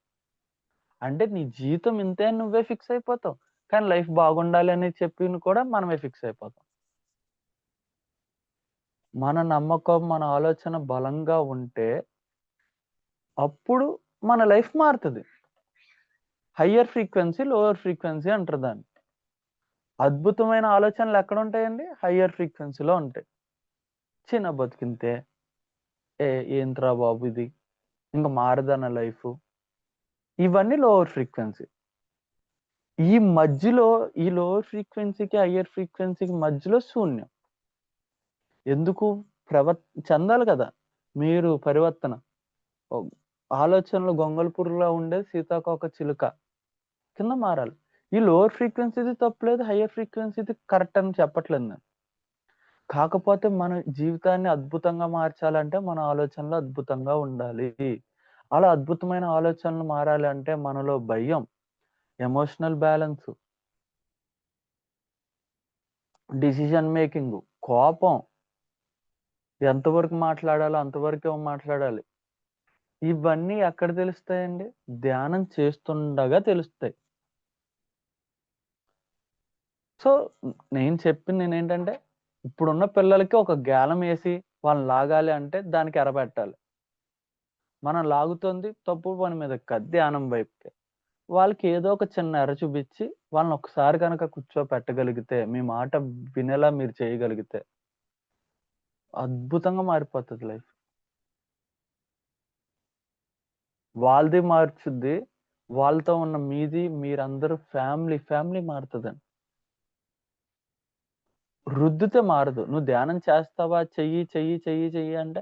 [SPEAKER 11] అంటే నీ జీవితం ఇంతే అని నువ్వే ఫిక్స్ అయిపోతావు, కానీ లైఫ్ బాగుండాలి అని చెప్పి కూడా మనమే ఫిక్స్ అయిపోతాం. మన నమ్మకం, మన ఆలోచన బలంగా ఉంటే అప్పుడు మన లైఫ్ మారుతుంది. హయ్యర్ ఫ్రీక్వెన్సీ, లోవర్ ఫ్రీక్వెన్సీ అంటారు దాన్ని. అద్భుతమైన ఆలోచనలు ఎక్కడ ఉంటాయండి? హయ్యర్ ఫ్రీక్వెన్సీలో ఉంటాయి. చిన్న బతికింతే, ఏంట్రా బాబు ఇది, ఇంకా మారదన్న లైఫ్, ఇవన్నీ లోవర్ ఫ్రీక్వెన్సీ. ఈ మధ్యలో ఈ లోవర్ ఫ్రీక్వెన్సీకి హయ్యర్ ఫ్రీక్వెన్సీకి మధ్యలో శూన్యం. ఎందుకు? చెందాలి కదా మీరు పరివర్తన. ఆలోచనలు గొంగళి పురుగులా ఉండేది సీతాకోక చిలుక కింద మారాలి. ఈ లోవర్ ఫ్రీక్వెన్సీది తప్పులేదు, హయ్యర్ ఫ్రీక్వెన్సీది కరెక్ట్ అని చెప్పట్లేదు నేను. కాకపోతే మన జీవితాన్ని అద్భుతంగా మార్చాలంటే మన ఆలోచనలు అద్భుతంగా ఉండాలి. అలా అద్భుతమైన ఆలోచనలు మారాలి అంటే మనలో భయం, ఎమోషనల్ బ్యాలెన్స్, డిసిజన్ మేకింగ్, కోపం, ఎంతవరకు మాట్లాడాలో అంతవరకే మాట్లాడాలి. ఇవన్నీ ఎక్కడ తెలుస్తాయండి? ధ్యానం చేస్తుండగా తెలుస్తాయి. సో నేను చెప్పింది ఏంటంటే, ఇప్పుడున్న పిల్లలకి ఒక గేలం వేసి వాళ్ళని లాగాలి అంటే దానికి ఎరబెట్టాలి. మనం లాగుతుంది తప్పు పని మీద కాదు, ధ్యానం వైపుకి. వాళ్ళకి ఏదో ఒక చిన్న ఎర చూపించి వాళ్ళని ఒకసారి కనుక కూర్చోపెట్టగలిగితే, మీ మాట వినేలా మీరు చేయగలిగితే అద్భుతంగా మారిపోతుంది లైఫ్. వాళ్ళది మార్చుద్ది, వాళ్ళతో ఉన్న మీది, మీరందరూ ఫ్యామిలీ మారుతుందండి. రుద్దితే మారదు. నువ్వు ధ్యానం చేస్తావా, చెయ్యి అంటే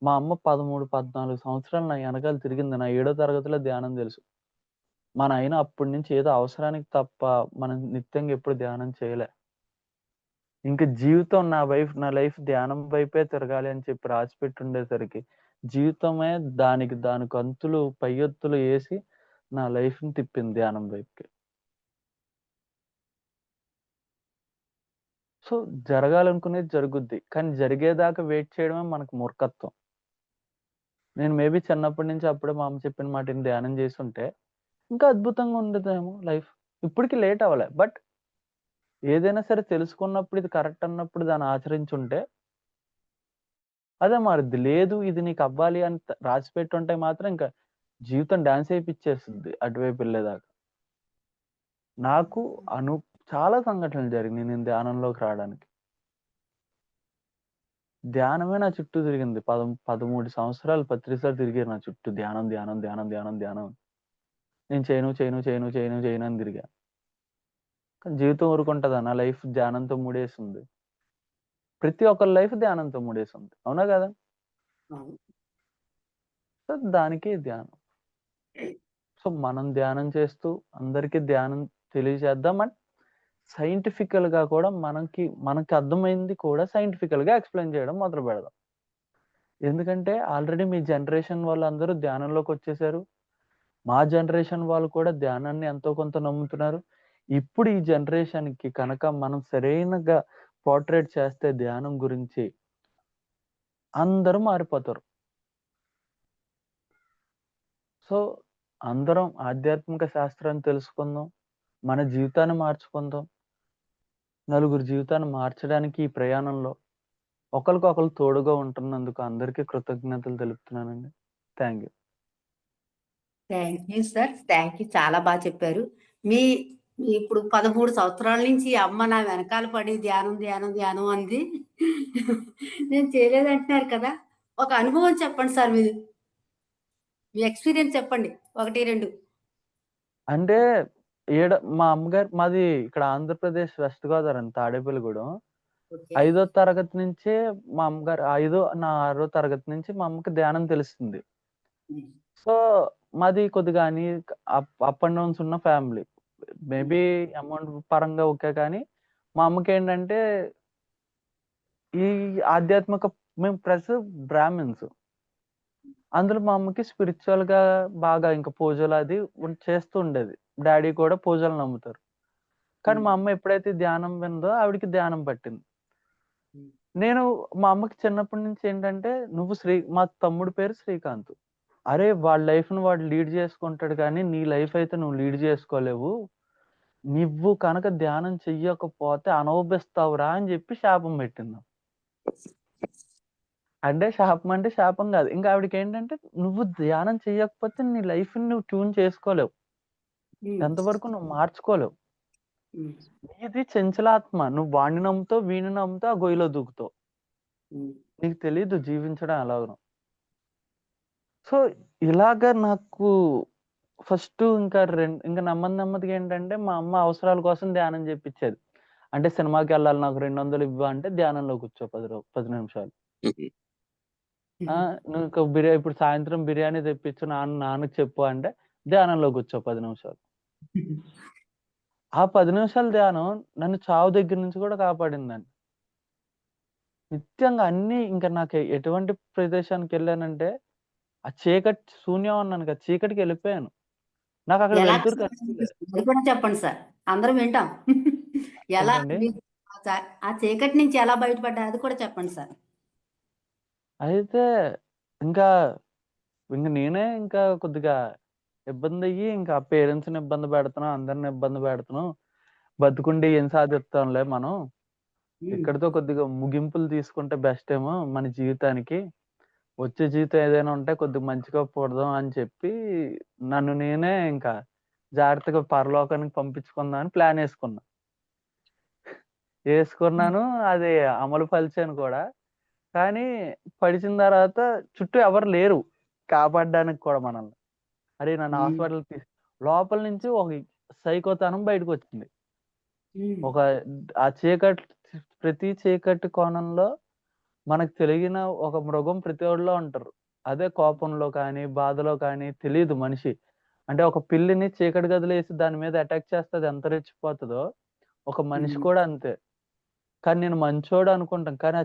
[SPEAKER 11] మా అమ్మ 13, 14 సంవత్సరాలు నా వెనకాల తిరిగింది. నా 7వ తరగతిలో ధ్యానం తెలుసు. మా నాయన అప్పటి నుంచి ఏదో అవసరానికి తప్ప మనం నిత్యంగా ఎప్పుడు ధ్యానం చేయలే. ఇంక జీవితం నా లైఫ్ ధ్యానం వైపే తిరగాలి అని చెప్పి రాసిపెట్టి ఉండేసరికి జీవితమే దానికి అంతులు పై ఎత్తులు వేసి నా లైఫ్ని తిప్పింది ధ్యానం వైపుకి. సో జరగాలనుకునేది జరుగుద్ది, కానీ జరిగేదాకా వెయిట్ చేయడమే మనకు మూర్ఖత్వం. నేను మేబీ చిన్నప్పటి నుంచి అప్పుడే మా అమ్మ చెప్పిన మాట ధ్యానం చేసి ఉంటే ఇంకా అద్భుతంగా ఉండదేమో లైఫ్. ఇప్పటికి లేట్ అవ్వలే, బట్ ఏదైనా సరే తెలుసుకున్నప్పుడు ఇది కరెక్ట్ అన్నప్పుడు దాన్ని ఆచరించుంటే అదే మారుద్ది. లేదు ఇది నీకు అవ్వాలి అని రాసి పెట్టుంటే మాత్రం ఇంకా జీవితం డాన్స్ అయిపిచ్చేస్తుంది అటువైపు వెళ్ళేదాకా. నాకు చాలా సంఘటనలు జరిగినాయి నేను ధ్యానంలోకి రావడానికి. ధ్యానమే నా చుట్టూ తిరిగింది. 13 సంవత్సరాలు 10 సార్లు తిరిగారు నా చుట్టూ. ధ్యానం నేను చేయను అని తిరిగా. కానీ జీవితం ఊరుకుంటుందా? నా లైఫ్ ధ్యానంతో ముడేసింది. ప్రతి ఒక్కరి లైఫ్ ధ్యానంతో ముడేసింది, అవునా కదా? సో దానికి ధ్యానం. సో మనం ధ్యానం చేస్తూ అందరికీ ధ్యానం తెలియజేద్దామని సైంటిఫికల్ గా కూడా మనకి అర్థమైంది కూడా సైంటిఫికల్ గా ఎక్స్ప్లెయిన్ చేయడం మొదలు పెడదాం. ఎందుకంటే ఆల్రెడీ మీ జనరేషన్ వాళ్ళు అందరూ ధ్యానంలోకి వచ్చేసారు. మా జనరేషన్ వాళ్ళు కూడా ధ్యానాన్ని ఎంతో కొంత నమ్ముతున్నారు. ఇప్పుడు ఈ జనరేషన్ కి కనుక మనం సరైనగా పోర్ట్రేట్ చేస్తే ధ్యానం గురించి అందరూ మారిపోతారు. సో అందరం ఆధ్యాత్మిక శాస్త్రాన్ని తెలుసుకుందాం, మన జీవితాన్ని మార్చుకుందాం. నలుగురు జీవితాన్ని మార్చడానికి ఈ ప్రయాణంలో ఒకరికొకరు తోడుగా ఉంటున్నందుకు అందరికీ కృతజ్ఞతలు తెలుపుతున్నానండి. Thank you.
[SPEAKER 1] Thank you sir, thank you. చాలా బాగా చెప్పారు. ఇప్పుడు 13 సంవత్సరాల నుంచి అమ్మ నా వెనకాల పడి ధ్యానం అంది. నేను చేయలేదంటున్నారు కదా, ఒక అనుభవం చెప్పండి సార్. మీ ఎక్స్పీరియన్స్ చెప్పండి, 1, 2.
[SPEAKER 11] అంటే మా అమ్మగారు మాది ఇక్కడ ఆంధ్రప్రదేశ్ వెస్ట్ గోదావరి అండి, తాడేపల్లిగూడెం. 5వ తరగతి నుంచే మా అమ్మగారు 6వ తరగతి నుంచి మా అమ్మకి ధ్యానం తెలుస్తుంది. సో మాది కొద్దిగా అప్ అండ్ డౌన్స్ ఉన్న ఫ్యామిలీ. మేబీ అమౌంట్ పరంగా ఓకే, కానీ మా అమ్మకి ఏంటంటే ఈ ఆధ్యాత్మిక, మేము ప్లస్ బ్రాహ్మిన్స్, అందులో మా అమ్మకి స్పిరిచువల్ గా బాగా ఇంకా పూజలు అది చేస్తూ ఉండేది. డాడీ కూడా పూజలు నమ్ముతారు. కానీ మా అమ్మ ఎప్పుడైతే ధ్యానం విందో ఆవిడకి ధ్యానం పట్టింది. మా అమ్మకి చిన్నప్పటి నుంచి ఏంటంటే, మా తమ్ముడు పేరు శ్రీకాంత్. అరే వాడి లైఫ్ ను వాడు లీడ్ చేసుకుంటాడు, కానీ నీ లైఫ్ అయితే నువ్వు లీడ్ చేసుకోలేవు, నువ్వు కనుక ధ్యానం చెయ్యకపోతే అనుభవిస్తావురా అని చెప్పి శాపం పెట్టింది. అంటే శాపం కాదు, ఇంకా ఆవిడకి ఏంటంటే నువ్వు ధ్యానం చెయ్యకపోతే నీ లైఫ్ నువ్వు ట్యూన్ చేసుకోలేవు, ఎంతవరకు నువ్వు మార్చుకోలేవు. ఇది చెంచలాత్మ, నువ్వు వాడిని నమ్ముతావు, వీడిని నమ్ముతావు, ఆ గొయ్యిలో దూకుతావు, నీకు తెలీదు జీవించడం ఎలాగో. సో ఇలాగ నాకు ఫస్ట్ ఇంకా నెమ్మదిగా ఏంటంటే మా అమ్మ అవసరాల కోసం ధ్యానం చేపించేది. అంటే సినిమాకి వెళ్ళాలి, నాకు 200 ఇవ్వు అంటే ధ్యానంలో కూర్చో 10 నిమిషాలు. నువ్వు ఇప్పుడు సాయంత్రం బిర్యానీ తెప్పించు నాన్నకి చెప్పు అంటే ధ్యానంలో కూర్చో 10 నిమిషాలు. ఆ 10 నిమిషాల ధ్యానం నన్ను చావు దగ్గర నుంచి కూడా కాపాడిందండి. నిత్యంగా ఇంకా నాకు ఎటువంటి ప్రదేశానికి వెళ్ళానంటే ఆ చీకటి శూన్యం అన్నాను కదా, చీకటికి వెళ్ళిపోయాను. నాకు అక్కడ
[SPEAKER 1] ఎలా
[SPEAKER 11] వెళ్తురు కనిపించలేదు.
[SPEAKER 1] అది కూడా చెప్పండి సార్, అందరం వింటాం. ఎలా
[SPEAKER 11] ఏంటండి?
[SPEAKER 1] మీరు ఆ చీకటి నుంచి ఎలా బయటపడ్డా అది కూడా చెప్పండి సార్.
[SPEAKER 11] అయితే ఇంకా నేనే కొద్దిగా ఇబ్బంది అయ్యి ఇంకా పేరెంట్స్ని ఇబ్బంది పెడుతున్నాం, అందరిని ఇబ్బంది పెడుతున్నాం, బతుకుండి ఏం సాధిస్తాంలే మనం, ఇక్కడితో కొద్దిగా ముగింపులు తీసుకుంటే బెస్ట్ ఏమో మన జీవితానికి, వచ్చే జీవితం ఏదైనా ఉంటే కొద్దిగా మంచిగా పుడదాం అని చెప్పి నన్ను నేనే ఇంకా జాగ్రత్తగా పరలోకానికి పంపించుకుందాం అని ప్లాన్ వేసుకున్నాను. అది అమలు పరిచాను కూడా. కానీ పడిచిన తర్వాత చుట్టూ ఎవరు లేరు కాపాడడానికి కూడా మనల్ని. అరే నన్ను హాస్పిటల్ లోపల నుంచి ఒక సైకోతనం బయటకు వచ్చింది. ఒక ఆ ప్రతి చీకటి కోణంలో మనకు తెలియని ఒక మృగం ప్రతి ఒడిలో ఉంటారు. అదే కోపంలో కానీ బాధలో కానీ తెలియదు మనిషి. అంటే ఒక పిల్లిని చీకటి గదిలో వేసి దాని మీద అటాక్ చేస్తే అది ఎంత రెచ్చిపోతుందో ఒక మనిషి కూడా అంతే. కానీ నేను మంచోడు అనుకుంటాం, కానీ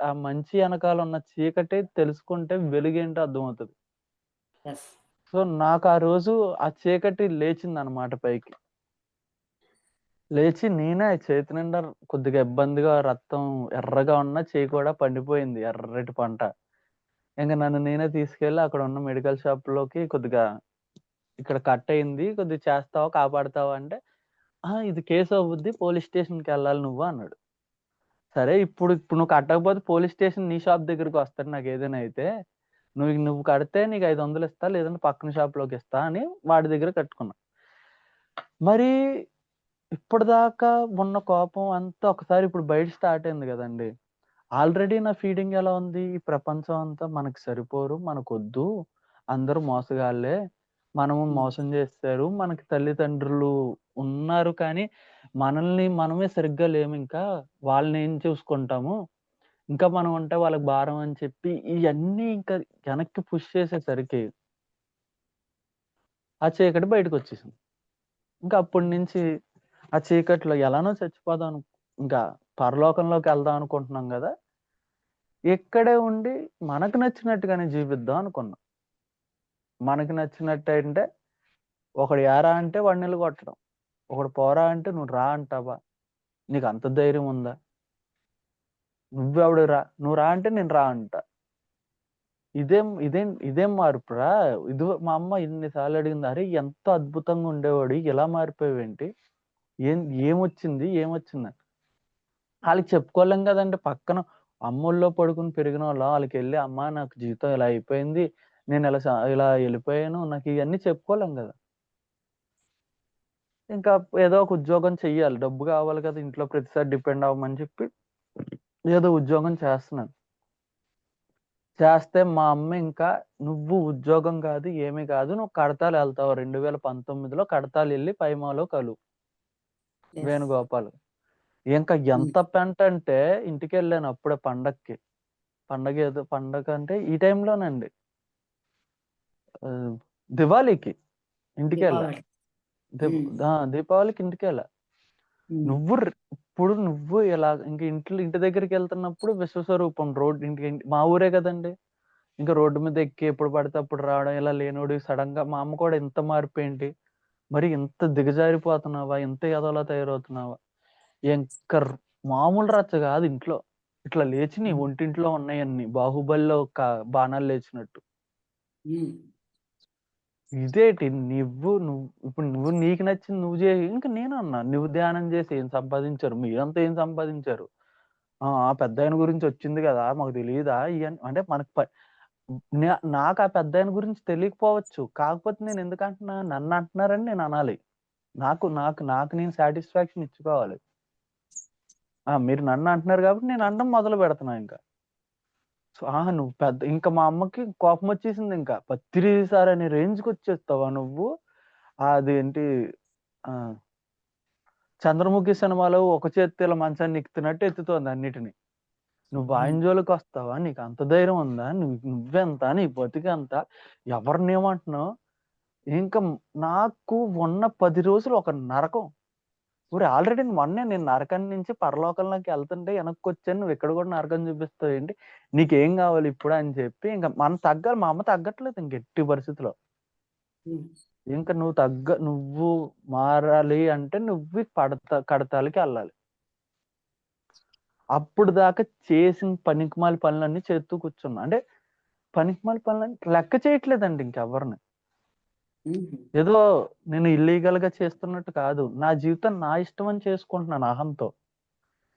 [SPEAKER 11] ఆ మంచి వెనకాల ఉన్న చీకటి తెలుసుకుంటే వెలుగేంటో అర్థమవుతుంది. సో నాకు ఆ రోజు ఆ చీకటి లేచింది అన్నమాట పైకి. లేచి నేనే చేతి నిండా కొద్దిగా ఇబ్బందిగా రక్తం ఎర్రగా ఉన్న చేయి కూడా పండిపోయింది, ఎర్రటి పంట. ఇంకా నన్ను నేనే తీసుకెళ్ళి అక్కడ ఉన్న మెడికల్ షాప్ లోకి కొద్దిగా ఇక్కడ కట్ అయింది, కొద్దిగా చేస్తావా కాపాడుతావా అంటే ఇది కేసు అవుద్ది, పోలీస్ స్టేషన్కి వెళ్ళాలి నువ్వు అన్నాడు. సరే ఇప్పుడు నువ్వు కట్టకపోతే పోలీస్ స్టేషన్ నీ షాప్ దగ్గరికి వస్తాడు, నాకు ఏదైనా అయితే నువ్వు కడితే నీకు 500 ఇస్తా, లేదంటే పక్కన షాప్ లోకి ఇస్తా అని వాడి దగ్గర కట్టుకున్నా. మరి ఇప్పటిదాకా ఉన్న కోపం అంతా ఒకసారి ఇప్పుడు బయట స్టార్ట్ అయింది కదండి. ఆల్రెడీ నా ఫీడింగ్ ఎలా ఉంది, ఈ ప్రపంచం అంతా మనకు సరిపోరు, మనకొద్దు, అందరూ మోసగాళ్ళే, మనము మోసం చేస్తారు, మనకి తల్లిదండ్రులు ఉన్నారు కానీ మనల్ని మనమే సరిగ్గా లేము, ఇంకా వాళ్ళని ఏం చూసుకుంటాము, ఇంకా మనం ఉంటే వాళ్ళకి భారం అని చెప్పి ఇవన్నీ ఇంకా వెనక్కి పుష్ చేసేసరికి ఆ చీకటి బయటకు వచ్చేసింది. ఇంకా అప్పటి నుంచి ఆ చీకట్లో ఎలానో చచ్చిపోదాం, ఇంకా పరలోకంలోకి వెళ్దాం అనుకుంటున్నాం కదా, ఇక్కడే ఉండి మనకు నచ్చినట్టుగానే జీవిద్దాం అనుకున్నాం. మనకి నచ్చినట్టు అంటే ఒకడు ఏరా అంటే వాడిని నిలగొట్టడం, ఒకడు పోరా అంటే నువ్వు రా అంటావా, నీకు అంత ధైర్యం ఉందా, నువ్వెవడు రా, నువ్వు రా అంటే నేను రా అంట. ఇదేం మార్పురా, ఇది మా అమ్మ ఇన్నిసార్లు అడిగింది, అరే ఎంత అద్భుతంగా ఉండేవాడు ఇలా మారిపోయావేంటి, ఏమొచ్చింది వాళ్ళకి చెప్పుకోలేం కదండి. పక్కన అమ్మోళ్ళలో పడుకుని పెరిగిన వాళ్ళకి వెళ్ళి అమ్మ నాకు జీవితం ఇలా అయిపోయింది, నేను ఇలా వెళ్ళిపోయాను, నాకు ఇవన్నీ చెప్పుకోలేం కదా. ఇంకా ఏదో ఒక ఉద్యోగం చెయ్యాలి, డబ్బు కావాలి కదా, ఇంట్లో ప్రతిసారి డిపెండ్ అవ్వమని చెప్పి ఏదో ఉద్యోగం చేస్తే మా అమ్మ ఇంకా నువ్వు ఉద్యోగం కాదు ఏమీ కాదు, నువ్వు కడతాలు వెళ్తావు, 2019లో కడతాలు వెళ్ళి పైమాలో కలు వేణుగోపాల్. ఇంకా ఎంత పెంట అంటే ఇంటికి వెళ్ళాను అప్పుడే పండగ అంటే ఈ టైంలోనండి, దివాళీకి ఇంటికి వెళ్ళా, దీపావళికి ఇంటికి వెళ్ళా. నువ్వు ఇలా ఇంటి దగ్గరికి వెళ్తున్నప్పుడు విశ్వస్వరూపం రోడ్ మా ఊరే కదండి, ఇంకా రోడ్డు మీద ఎక్కి ఎప్పుడు పడితే అప్పుడు రావడం, ఇలా లేనోడు సడన్ గా మా అమ్మ కూడా ఎంత మార్పు ఏంటి, మరి ఇంత దిగజారిపోతున్నావా, ఇంత ఎదోలా తయారవుతున్నావా, ఇంకా మామూలు రచ్చ కాదు ఇంట్లో, ఇట్లా లేచి నీ ఒంటింట్లో ఉన్నాయన్ని బాహుబలిలో బాణాలు లేచినట్టు. ఇదేంటి నువ్వు నీకు నచ్చింది నువ్వు చేయి. ఇంకా నేను అన్నా, నువ్వు ధ్యానం చేసి ఏం సంపాదించారు, మీరంతా ఏం సంపాదించారు, ఆ పెద్ద ఆయన గురించి వచ్చింది కదా మాకు తెలియదా ఇవన్నీ అంటే నాకు ఆ పెద్ద ఆయన గురించి తెలియకపోవచ్చు, కాకపోతే నేను ఎందుకంటున్నా, నన్ను అంటున్నారని నేను అనాలి, నాకు నాకు నాకు నేను సాటిస్ఫాక్షన్ ఇచ్చుకోవాలి. మీరు నన్ను అంటున్నారు కాబట్టి నేను అనడం మొదలు పెడుతున్నా. ఇంకా నువ్వు ఇంకా మా అమ్మకి కోపం వచ్చేసింది, ఇంకా 13 అనే రేంజ్కి వచ్చేస్తావా నువ్వు, అదేంటి ఆ చంద్రముఖి సినిమాలో ఒక చేత్తో ఇలా మంచాన్ని ఎక్కుతున్నట్టు ఎత్తుతోంది అన్నిటిని. నువ్వు ఆయన జోలికి వస్తావా? నీకు అంత ధైర్యం ఉందా? నువ్వెంత? నీ బతుకెంత? ఎవరినేమంటున్నావు? ఇంకా నాకు ఉన్న 10 రోజులు ఒక నరకం. ఆల్రెడీ మొన్నే నేను నరకం నుంచి పరలోకంలోకి వెళ్తుంటే వెనక్కొచ్చాను. నువ్వు ఇక్కడ కూడా నరకం చూపిస్తావు ఏంటి? నీకేం కావాలి ఇప్పుడు అని చెప్పి ఇంకా మనం తగ్గాలి. మా అమ్మ తగ్గట్లేదు ఇంక ఎట్టి పరిస్థితిలో. ఇంకా నువ్వు మారాలి అంటే నువ్వు కడతాలకి వెళ్ళాలి. అప్పుడు దాకా చేసిన పనికిమాలి పనులన్నీ చేస్తూ కూర్చున్నా. అంటే పనికిమాలి పనులన్నీ లెక్క చేయట్లేదండి ఇంకెవరిని. ఏదో నేను ఇల్లీగల్ గా చేస్తున్నట్టు కాదు. నా జీవితం నా ఇష్టం అని చేసుకుంటున్నాను అహంతో.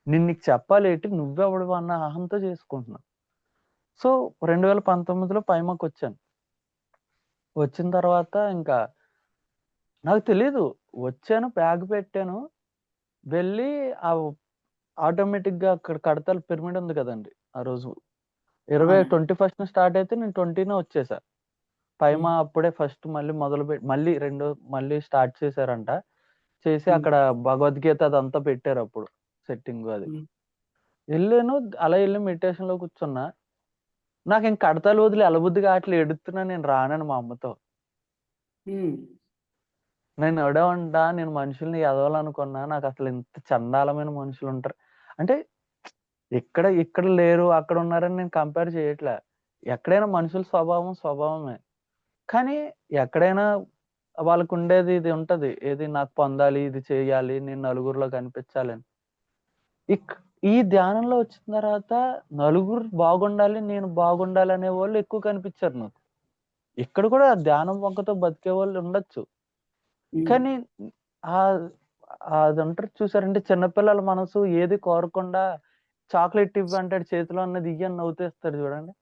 [SPEAKER 11] నేను నీకు చెప్పాలేంటి, నువ్వెవడు అన్న అహంతో చేసుకుంటున్నా. సో 2019లో పైమాకు వచ్చాను. వచ్చిన తర్వాత ఇంకా నాకు తెలీదు. వచ్చాను, బ్యాగ్ పెట్టాను, వెళ్ళి ఆటోమేటిక్ గా అక్కడ కడతాల పిరమిడ్ ఉంది కదండి ఆ రోజు 21st స్టార్ట్ అయితే నేను 20నే వచ్చేసా. పైమా అప్పుడే ఫస్ట్ మళ్ళీ మళ్ళీ స్టార్ట్ చేశారంట. చేసి అక్కడ భగవద్గీత అదంతా పెట్టారు అప్పుడు సెట్టింగ్ అది. వెళ్ళాను, అలా వెళ్ళి మెడిటేషన్ లో కూర్చున్నా. నాకు ఇంక కడతాలు వదిలి ఎలబుద్ధి కావట్లేదు, ఎడుతున్నా, నేను రానని మా అమ్మతో. నేను ఎవడేమంటా, నేను మనుషుల్ని ఎదవాలనుకున్నా, నాకు అసలు ఇంత చండాలమైన మనుషులు ఉంటారు అంటే ఇక్కడ లేరు అక్కడ ఉన్నారని నేను కంపేర్ చేయట్లే. ఎక్కడైనా మనుషుల స్వభావమే. కానీ ఎక్కడైనా వాళ్ళకు ఉండేది ఇది ఉంటది, ఏది నాకు పొందాలి, ఇది చేయాలి, నేను నలుగురిలో కనిపించాలని. ఈ ధ్యానంలో వచ్చిన తర్వాత నలుగురు బాగుండాలి, నేను బాగుండాలి అనే వాళ్ళు ఎక్కువ కనిపించారు నాకు. ఇక్కడ కూడా ధ్యానం వంకతో బతికే వాళ్ళు ఉండొచ్చు. కానీ అది అంటారు చూసారంటే, చిన్నపిల్లల మనసు ఏది కోరకుండా చాక్లెట్ ఇవ్వంటాడు చేతిలో అన్నది ఇయ్యని నవ్వుతేస్తాడు చూడండి.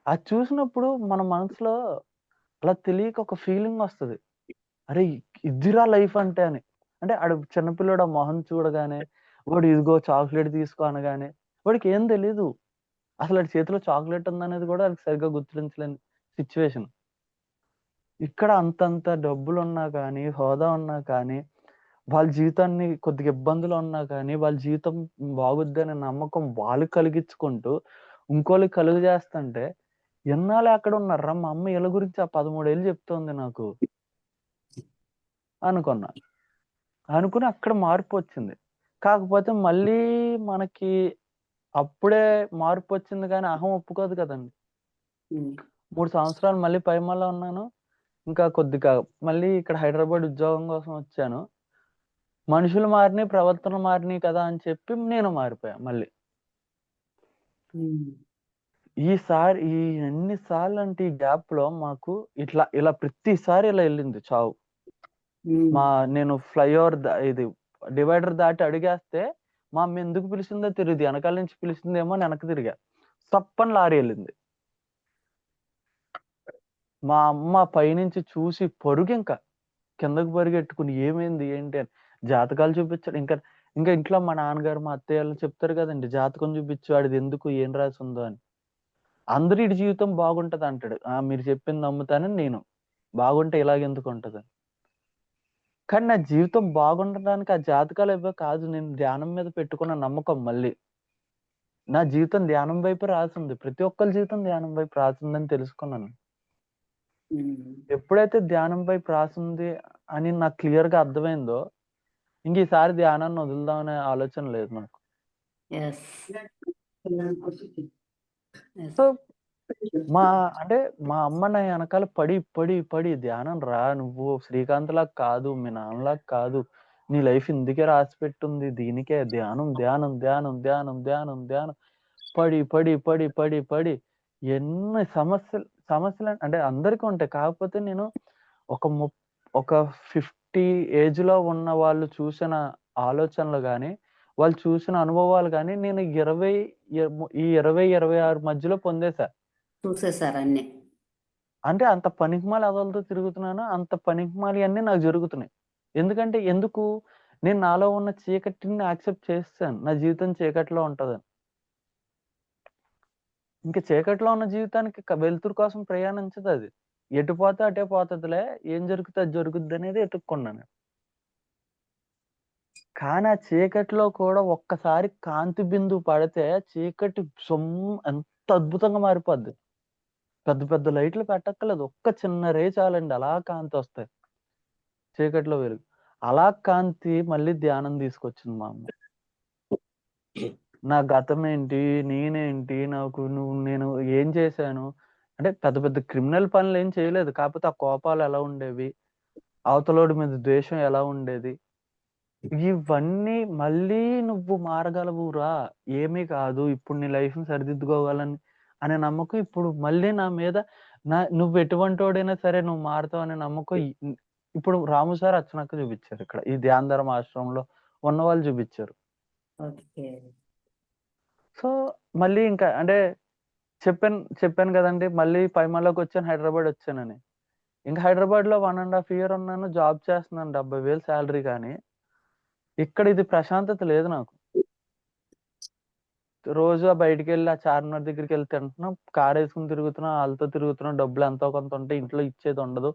[SPEAKER 11] అది చూసినప్పుడు మన మనసులో అలా తెలియక ఒక ఫీలింగ్ వస్తుంది, అరే ఇదిరా లైఫ్ అంటే అని. అంటే ఆడు చిన్నపిల్లడు ఆ మొహం చూడగానే వాడు ఇదిగో చాక్లెట్ తీసుకో అనగానే వాడికి ఏం తెలీదు, అసలు వాడి చేతిలో చాక్లెట్ ఉందనేది కూడా వాళ్ళకి సరిగ్గా గుర్తించలేని సిచ్యువేషన్. ఇక్కడ అంతంత డబ్బులు ఉన్నా కానీ, హోదా ఉన్నా కానీ, వాళ్ళ జీవితాన్ని కొద్దిగా ఇబ్బందులు ఉన్నా కానీ, వాళ్ళ జీవితం బాగుద్ది అనే నమ్మకం వాళ్ళు కలిగించుకుంటూ ఇంకోళ్ళకి కలుగు చేస్తుంటే ఎన్నాళ్ళు ఎక్కడ ఉన్నారా? మా అమ్మ వీళ్ళ గురించి ఆ 13 ఏళ్ళు చెప్తోంది నాకు అనుకుని అక్కడ మార్పు వచ్చింది. కాకపోతే మళ్ళీ మనకి అప్పుడే మార్పు వచ్చింది కానీ అహం ఒప్పుకోదు కదండి. 3 సంవత్సరాలు మళ్ళీ పైమల్లో ఉన్నాను. ఇంకా కొద్దిగా మళ్ళీ ఇక్కడ హైదరాబాద్ ఉద్యోగం కోసం వచ్చాను. మనుషులు మారినాయి, ప్రవర్తన మారినాయి కదా అని చెప్పి నేను మారిపోయా మళ్ళీ. ఈసారి ఎన్నిసార్లు అంటే ఈ గ్యాప్ లో మాకు ఇలా ప్రతిసారి ఇలా వెళ్ళింది చావు. నేను ఫ్లైఓవర్ ఇది డివైడర్ దాటి అడిగేస్తే మా అమ్మ ఎందుకు పిలిచిందో తెలియదు, వెనకాల నుంచి పిలిచిందేమో అని వెనక్కి తిరిగా, తప్పని లారీ వెళ్ళింది. మా అమ్మ పైనుంచి చూసి ఇంకా కిందకు పరిగెట్టుకుని ఏమైంది ఏంటి అని జాతకాలు చూపించాడు. ఇంకా ఇంట్లో మా నాన్నగారు మా అత్తయ్య చెప్తారు కదండి, జాతకం చూపించు, వాడిది ఎందుకు ఏం రాసి ఉందో అని. అందరి జీవితం బాగుంటది అంటాడు. మీరు చెప్పింది నమ్ముతానని నేను, బాగుంటే ఇలాగెందుకు ఉంటది. కానీ నా జీవితం బాగుండడానికి ఆ జాతకాలు ఇవ్వ కాదు, నేను ధ్యానం మీద పెట్టుకున్న నమ్మకం. మళ్ళీ నా జీవితం ధ్యానం వైపు రాసింది, ప్రతి ఒక్కరి జీవితం ధ్యానం వైపు రాసిందని తెలుసుకున్నాను. ఎప్పుడైతే ధ్యానం వైపు రాసింది అని నాకు క్లియర్ గా అర్థమైందో, ఇంక ఈసారి ధ్యానాన్ని వదులుదామనే ఆలోచన లేదు నాకు. సో మా అమ్మ నా వెనకాల పడి ధ్యానం రా, నువ్వు శ్రీకాంత్ లాగా కాదు, మీ నాన్నలాగా కాదు, నీ లైఫ్ ఇందుకే రాసి పెట్టుంది, దీనికే ధ్యానం ధ్యానం ధ్యానం ధ్యానం ధ్యానం ధ్యానం పడి ఎన్ని సమస్యలు అంటే అందరికీ ఉంటాయి. కాకపోతే నేను ఒక 50 ఏజ్ లో ఉన్న వాళ్ళు చూసిన ఆలోచనలు కానీ, వాళ్ళు చూసిన అనుభవాలు కానీ నేను 20-26 మధ్యలో పొందేశా.
[SPEAKER 1] చూసేసారు అన్ని.
[SPEAKER 11] అంటే అంత పనికిమాలి అదలతో తిరుగుతున్నాను, అంత పనికిమాలి అన్నీ నాకు జరుగుతున్నాయి. ఎందుకు నేను నాలో ఉన్న చీకటిని యాక్సెప్ట్ చేస్తాను, నా జీవితం చీకటిలో ఉంటదని. ఇంకా చీకటిలో ఉన్న జీవితానికి వెలుతురు కోసం ప్రయాణించదు అది. ఎటు పోతే అటే పోతదిలే, ఏం జరుగుతే అది జరుగుద్ది అనేది ఎతుక్కున్నాను. కానీ ఆ చీకటిలో కూడా ఒక్కసారి కాంతి బిందువు పడితే చీకటి ఎంత అద్భుతంగా మారిపోద్ది. పెద్ద పెద్ద లైట్లు పెట్టక్కర్లేదు. ఒక్క చిన్న రే చాలండి అలా కాంతి వస్తాయి. చీకటిలో వెలుగు. అలా కాంతి మళ్ళీ ధ్యానం తీసుకొచ్చింది మా అమ్మ. నా గతం ఏంటి? నేనేంటి? నేను ఏం చేశాను? అంటే పెద్ద పెద్ద క్రిమినల్ పనులు ఏం చేయలేదు. కాకపోతే ఆ కోపాలు ఎలా ఉండేవి? అవతలోడి మీద ద్వేషం ఎలా ఉండేది? ఇవన్నీ మళ్ళీ నువ్వు మారగలవురా, ఏమీ కాదు, ఇప్పుడు నీ లైఫ్‌ని సరిదిద్దుకోగలని అనే నమ్మకం ఇప్పుడు మళ్ళీ నా మీద నువ్వు ఎటువంటోడైనా సరే నువ్వు మారుతావు అనే నమ్మకం ఇప్పుడు రాము సార్, అర్చనక్క చూపిచ్చారు ఇక్కడ. ఈ ధ్యానధర్మ ఆశ్రమంలో ఉన్నవాళ్ళు చూపిచ్చారు.
[SPEAKER 1] ఓకే.
[SPEAKER 11] సో, మళ్ళీ ఇంకా అంటే చెప్పాను గదండీ! మళ్ళీ పైమల్లోకొచ్చాను, హైదరాబాద్ వచ్చానని. ఇంక హైదరాబాద్‌లో 1½ ఇయర్ ఉన్నాను. జాబ్ చేస్తున్నాను. 70,000 సాలరీ కానీ, ఇక్కడ ఇది ప్రశాంతత లేదు నాకు. రోజు బయటికెళ్ళి ఆ చార్మినార్ దగ్గరికెళ్ళి తింటున్నాం, కారేసుకొని తిరుగుతున్నాం, ఆళ్ళతో తిరుగుతున్నాం, డబ్బులు ఎంతో కొంత ఉంటే ఇంట్లో ఇచ్చేది ఉండదు.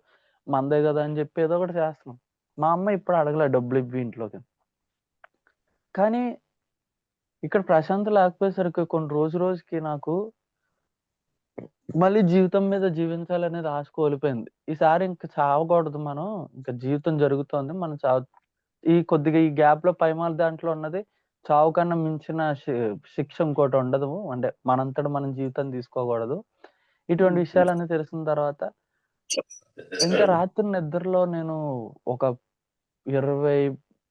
[SPEAKER 11] మనదే గదా అని చెప్పి ఏదో ఒకటి చేస్తున్నాం. మా అమ్మ ఇప్పుడు అడగలే డబ్బులు ఇవ్వి ఇంట్లోకి. కానీ ఇక్కడ ప్రశాంతత లేకపోయేసరికి కొన్ని రోజుకి నాకు మళ్ళీ జీవితం మీద జీవించాలనేది ఆశ కోల్పోయింది. ఈసారి ఇంక చావకూడదు మనం. ఇంక జీవితం జరుగుతోంది. మనం ఈ కొద్దిగా ఈ గ్యాప్‌లో పైమాల దాంట్లో ఉన్నది చావు కన్నా మించిన శిక్ష ఇంకోటి ఉండదు. అంటే మనంతట మనం జీవితాన్ని తీసుకోకూడదు. ఇటువంటి విషయాలన్నీ తెలిసిన తర్వాత ఇంకా రాత్రి నిద్రలో నేను ఒక 20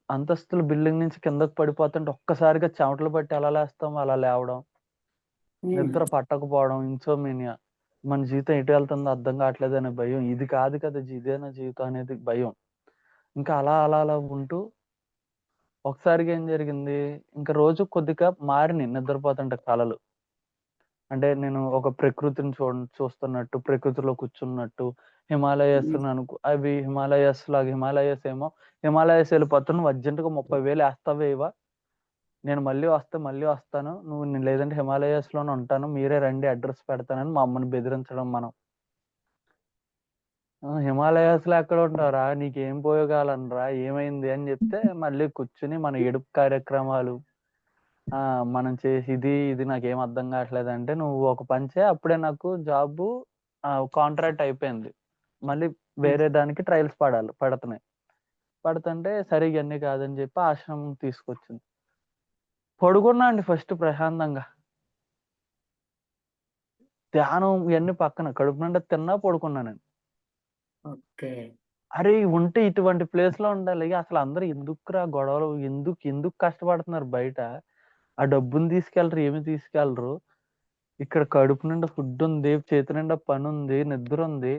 [SPEAKER 11] అంతస్తుల బిల్డింగ్ నుంచి కిందకి పడిపోతుంటే ఒక్కసారిగా చెమటలు పట్టి ఎలా లేస్తామో అలా లేవడం. నిద్ర పట్టకపోవడం, ఇన్సోమ్నియా. మన జీవితం ఎటు వెళ్తుందో అర్థం కావట్లేదనే భయం. ఇది కాదు కదా ఇదేనా జీవితం అనేది భయం. ఇంకా అలా ఉంటూ ఒకసారిగా ఏం జరిగింది, ఇంకా రోజు కొద్దిగా మారినియి నిద్రపోతుంటే కలలు. అంటే నేను ఒక ప్రకృతిని చూస్తున్నట్టు, ప్రకృతిలో కూర్చున్నట్టు, హిమాలయస్ అవి హిమాలయస్ హిమాలయస్ వెళ్ళిపోతాను. నువ్వు అర్జెంట్‌గా 30,000 ఏస్తావా ఇవా? నేను మళ్ళీ వస్తాను. లేదంటే హిమాలయస్‌లోనే ఉంటాను. మీరే రండి, అడ్రస్ పెడతానని మా అమ్మని బెదిరించడం మనం. హిమాలయాస్‌లో ఎక్కడ ఉంటావురా? నీకేం పోయోగాలనరా? ఏమైంది అని చెప్తే మళ్ళీ కూర్చొని మన ఏడుపు కార్యక్రమాలు, మనం చేసి ఇది నాకేం అర్థం కావట్లేదంటే, నువ్వు ఒక పని చేయి, అప్పుడే నాకు జాబు కాంట్రాక్ట్ అయిపోయింది. మళ్ళీ వేరే దానికి ట్రయల్స్ పడుతున్నాయి. పడుతుంటే సరే ఇయన్నీ కాదని చెప్పి ఆశ్రమం తీసుకొచ్చింది. పడుకున్నా అండి ఫస్ట్ ప్రశాంతంగా. ధ్యానం ఇయన్నీ పక్కన కడుపు నిండా తిన్నా పడుకున్నా నేను.
[SPEAKER 1] ఓకే.
[SPEAKER 11] అరే! ఉంటే ఇటువంటి ప్లేస్‌లో ఉండాలి. అసలు అందరూ ఎందుకురా గొడవలు? ఎందుకు కష్టపడుతున్నారు బయట? ఆ డబ్బుని తీసుకెళ్ళరు, ఏమి తీసుకెళ్ళరు. ఇక్కడ కడుపు నిండా ఫుడ్డుంది, చేతి నిండా పనుంది, నిద్రుంది,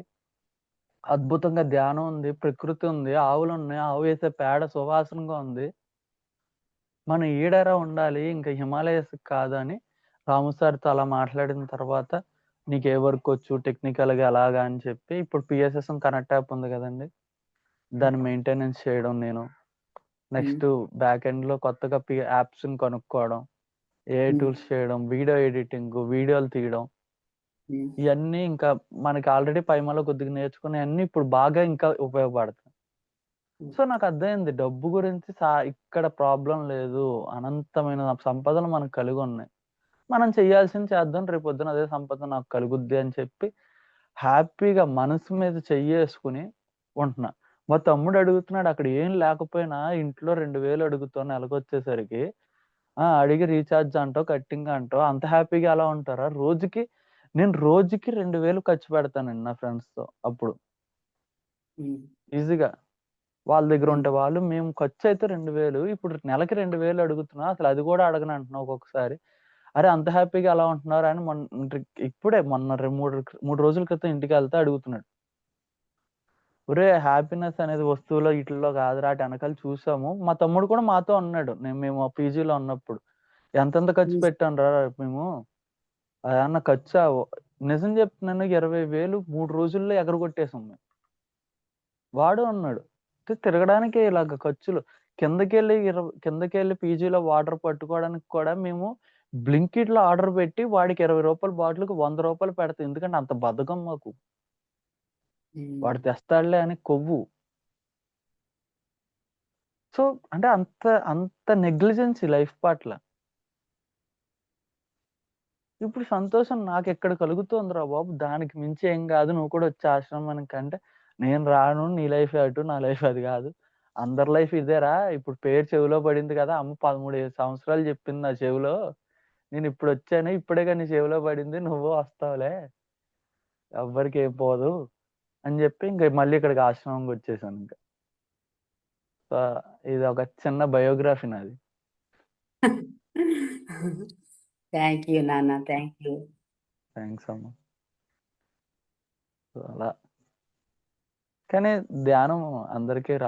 [SPEAKER 11] అద్భుతంగా ధ్యానం ఉంది, ప్రకృతి ఉంది, ఆవులున్నాయి, ఆవు వేసే పేడ సువాసనగా ఉంది. మనం ఈడెరా ఉండాలి, ఇంకా హిమాలయస్‌కి కాదని రాము సార్‌తో అలా మాట్లాడిన తర్వాత, నీకే వర్క్ వచ్చు టెక్నికల్‌గా ఎలాగా అని చెప్పి, ఇప్పుడు పిఎస్ఎస్ఎం కనెక్ట్ యాప్ ఉంది కదండీ! దాన్ని మెయింటెనెన్స్ చేయడం నేను. నెక్స్ట్ బ్యాక్ ఎండ్‌లో కొత్తగా యాప్స్‌ని కనుక్కోవడం, ఏఐ టూల్స్ చేయడం, వీడియో ఎడిటింగ్, వీడియోలు తీయడం. ఇయన్నీ ఇంకా మనకి ఆల్రెడీ పైమాలో కొద్దిగా నేర్చుకున్నయన్నీ ఇప్పుడు బాగా ఇంకా ఉపయోగపడతాయి. సో, నాకు అర్థమైంది డబ్బు గురించి ఇక్కడ ప్రాబ్లమ్ లేదు. అనంతమైన సంపదలు మనకు కలిగున్నాయి. మనం చేయాల్సింది చేద్దాం. రేపొద్దున అదే సంపద నాకు కలుగుద్ది అని చెప్పి హ్యాపీగా మనసు మీద చెయ్యేసుకొని ఉంటున్నా. మా తమ్ముడు అడుగుతున్నాడు అక్కడ ఏం లేకపోయినా ఇంట్లో 2,000 అడుగుతావు నెలకొచ్చేసరికి. అడిగి రీచార్జ్ అంటావు, కట్టింగ్ అంటావు. అంత హ్యాపీగా ఎలా ఉంటారా? నేను రోజుకి 2,000 ఖర్చు పెడతానండి నా ఫ్రెండ్స్‌తో అప్పుడు. ఈజీగా. వాళ్ళ దగ్గర ఉంటే వాళ్ళు, మేము ఖర్చయితే 2,000. ఇప్పుడు నెలకి 2,000 అడుగుతున్నా. అసలు అది కూడా అడగను అంటున్నా ఒక్కొక్కసారి. అరే! అంత హ్యాపీగా ఎలా ఉంటున్నారు అని మొన్న 3 రోజుల క్రితం ఇంటికెళ్తే అడుగుతున్నాడు. ఒరేయ్! హ్యాపీనెస్ అనేది వస్తువులో ఈటిల్లో కాదురా, అటు ఎనకాల చూసాము. మా తమ్ముడు కూడా మాతో అన్నాడు. మేము పీజీలో ఉన్నప్పుడు. ఎంతెంత ఖర్చు పెట్టాంరా మేము. అదేమన్నా ఖర్చా? నిజం చెప్తున్నాను 20,000 3 రోజుల్లో ఎగరగొట్టేసాం మేము. వాడు అన్నాడు. తిరగడానికే ఇలాగ ఖర్చులు. కిందకెళ్ళి పీజీలో వాటర్ పట్టుకోవడానికి కూడా మేము బ్లింకిట్‌లో ఆర్డర్ పెట్టి వాడికి రూ. 20 బాటిల్‌కి రూ. 100 పెడతాం. ఎందుకంటే అంత బద్ధకం మాకు. వాడు తెస్తాడులే అని కొవ్వు. సో అంటే అంత అంత నెగ్లిజెన్స్ లైఫ్ పట్ల. ఇప్పుడు సంతోషం నాకెక్కడ కలుగుతోందిరా బాబు! దానికి మించి ఏం కాదు. నువ్వు కూడా వచ్చి ఆశ్రమానికి అంటే, నేను రాను. నీ లైఫే అటు, నా లైఫ్ అది కాదు. అందరి లైఫ్ ఇదేరా. ఇప్పుడు పేరు చెవిలో పడింది కదా! అమ్మ 13 సంవత్సరాలు చెప్పింది నా చెవిలో. నేను ఇప్పుడు వచ్చాను. ఇప్పుడేగా నీ చెవిలో పడింది. నువ్వు వస్తావులే. ఎవ్వరికి ఏం పోదు అని చెప్పి ఇంక మళ్ళీ ఇక్కడికి ఆశ్రమంకి వచ్చేసాను ఇంకా. సో ఇది ఒక చిన్న బయోగ్రఫీ నాది.
[SPEAKER 1] థ్యాంక్ యూ నాన్న, థ్యాంక్ యూ.
[SPEAKER 11] థ్యాంక్స్ అమ్మ. సో అలా కానీ ధ్యానం అందరికీ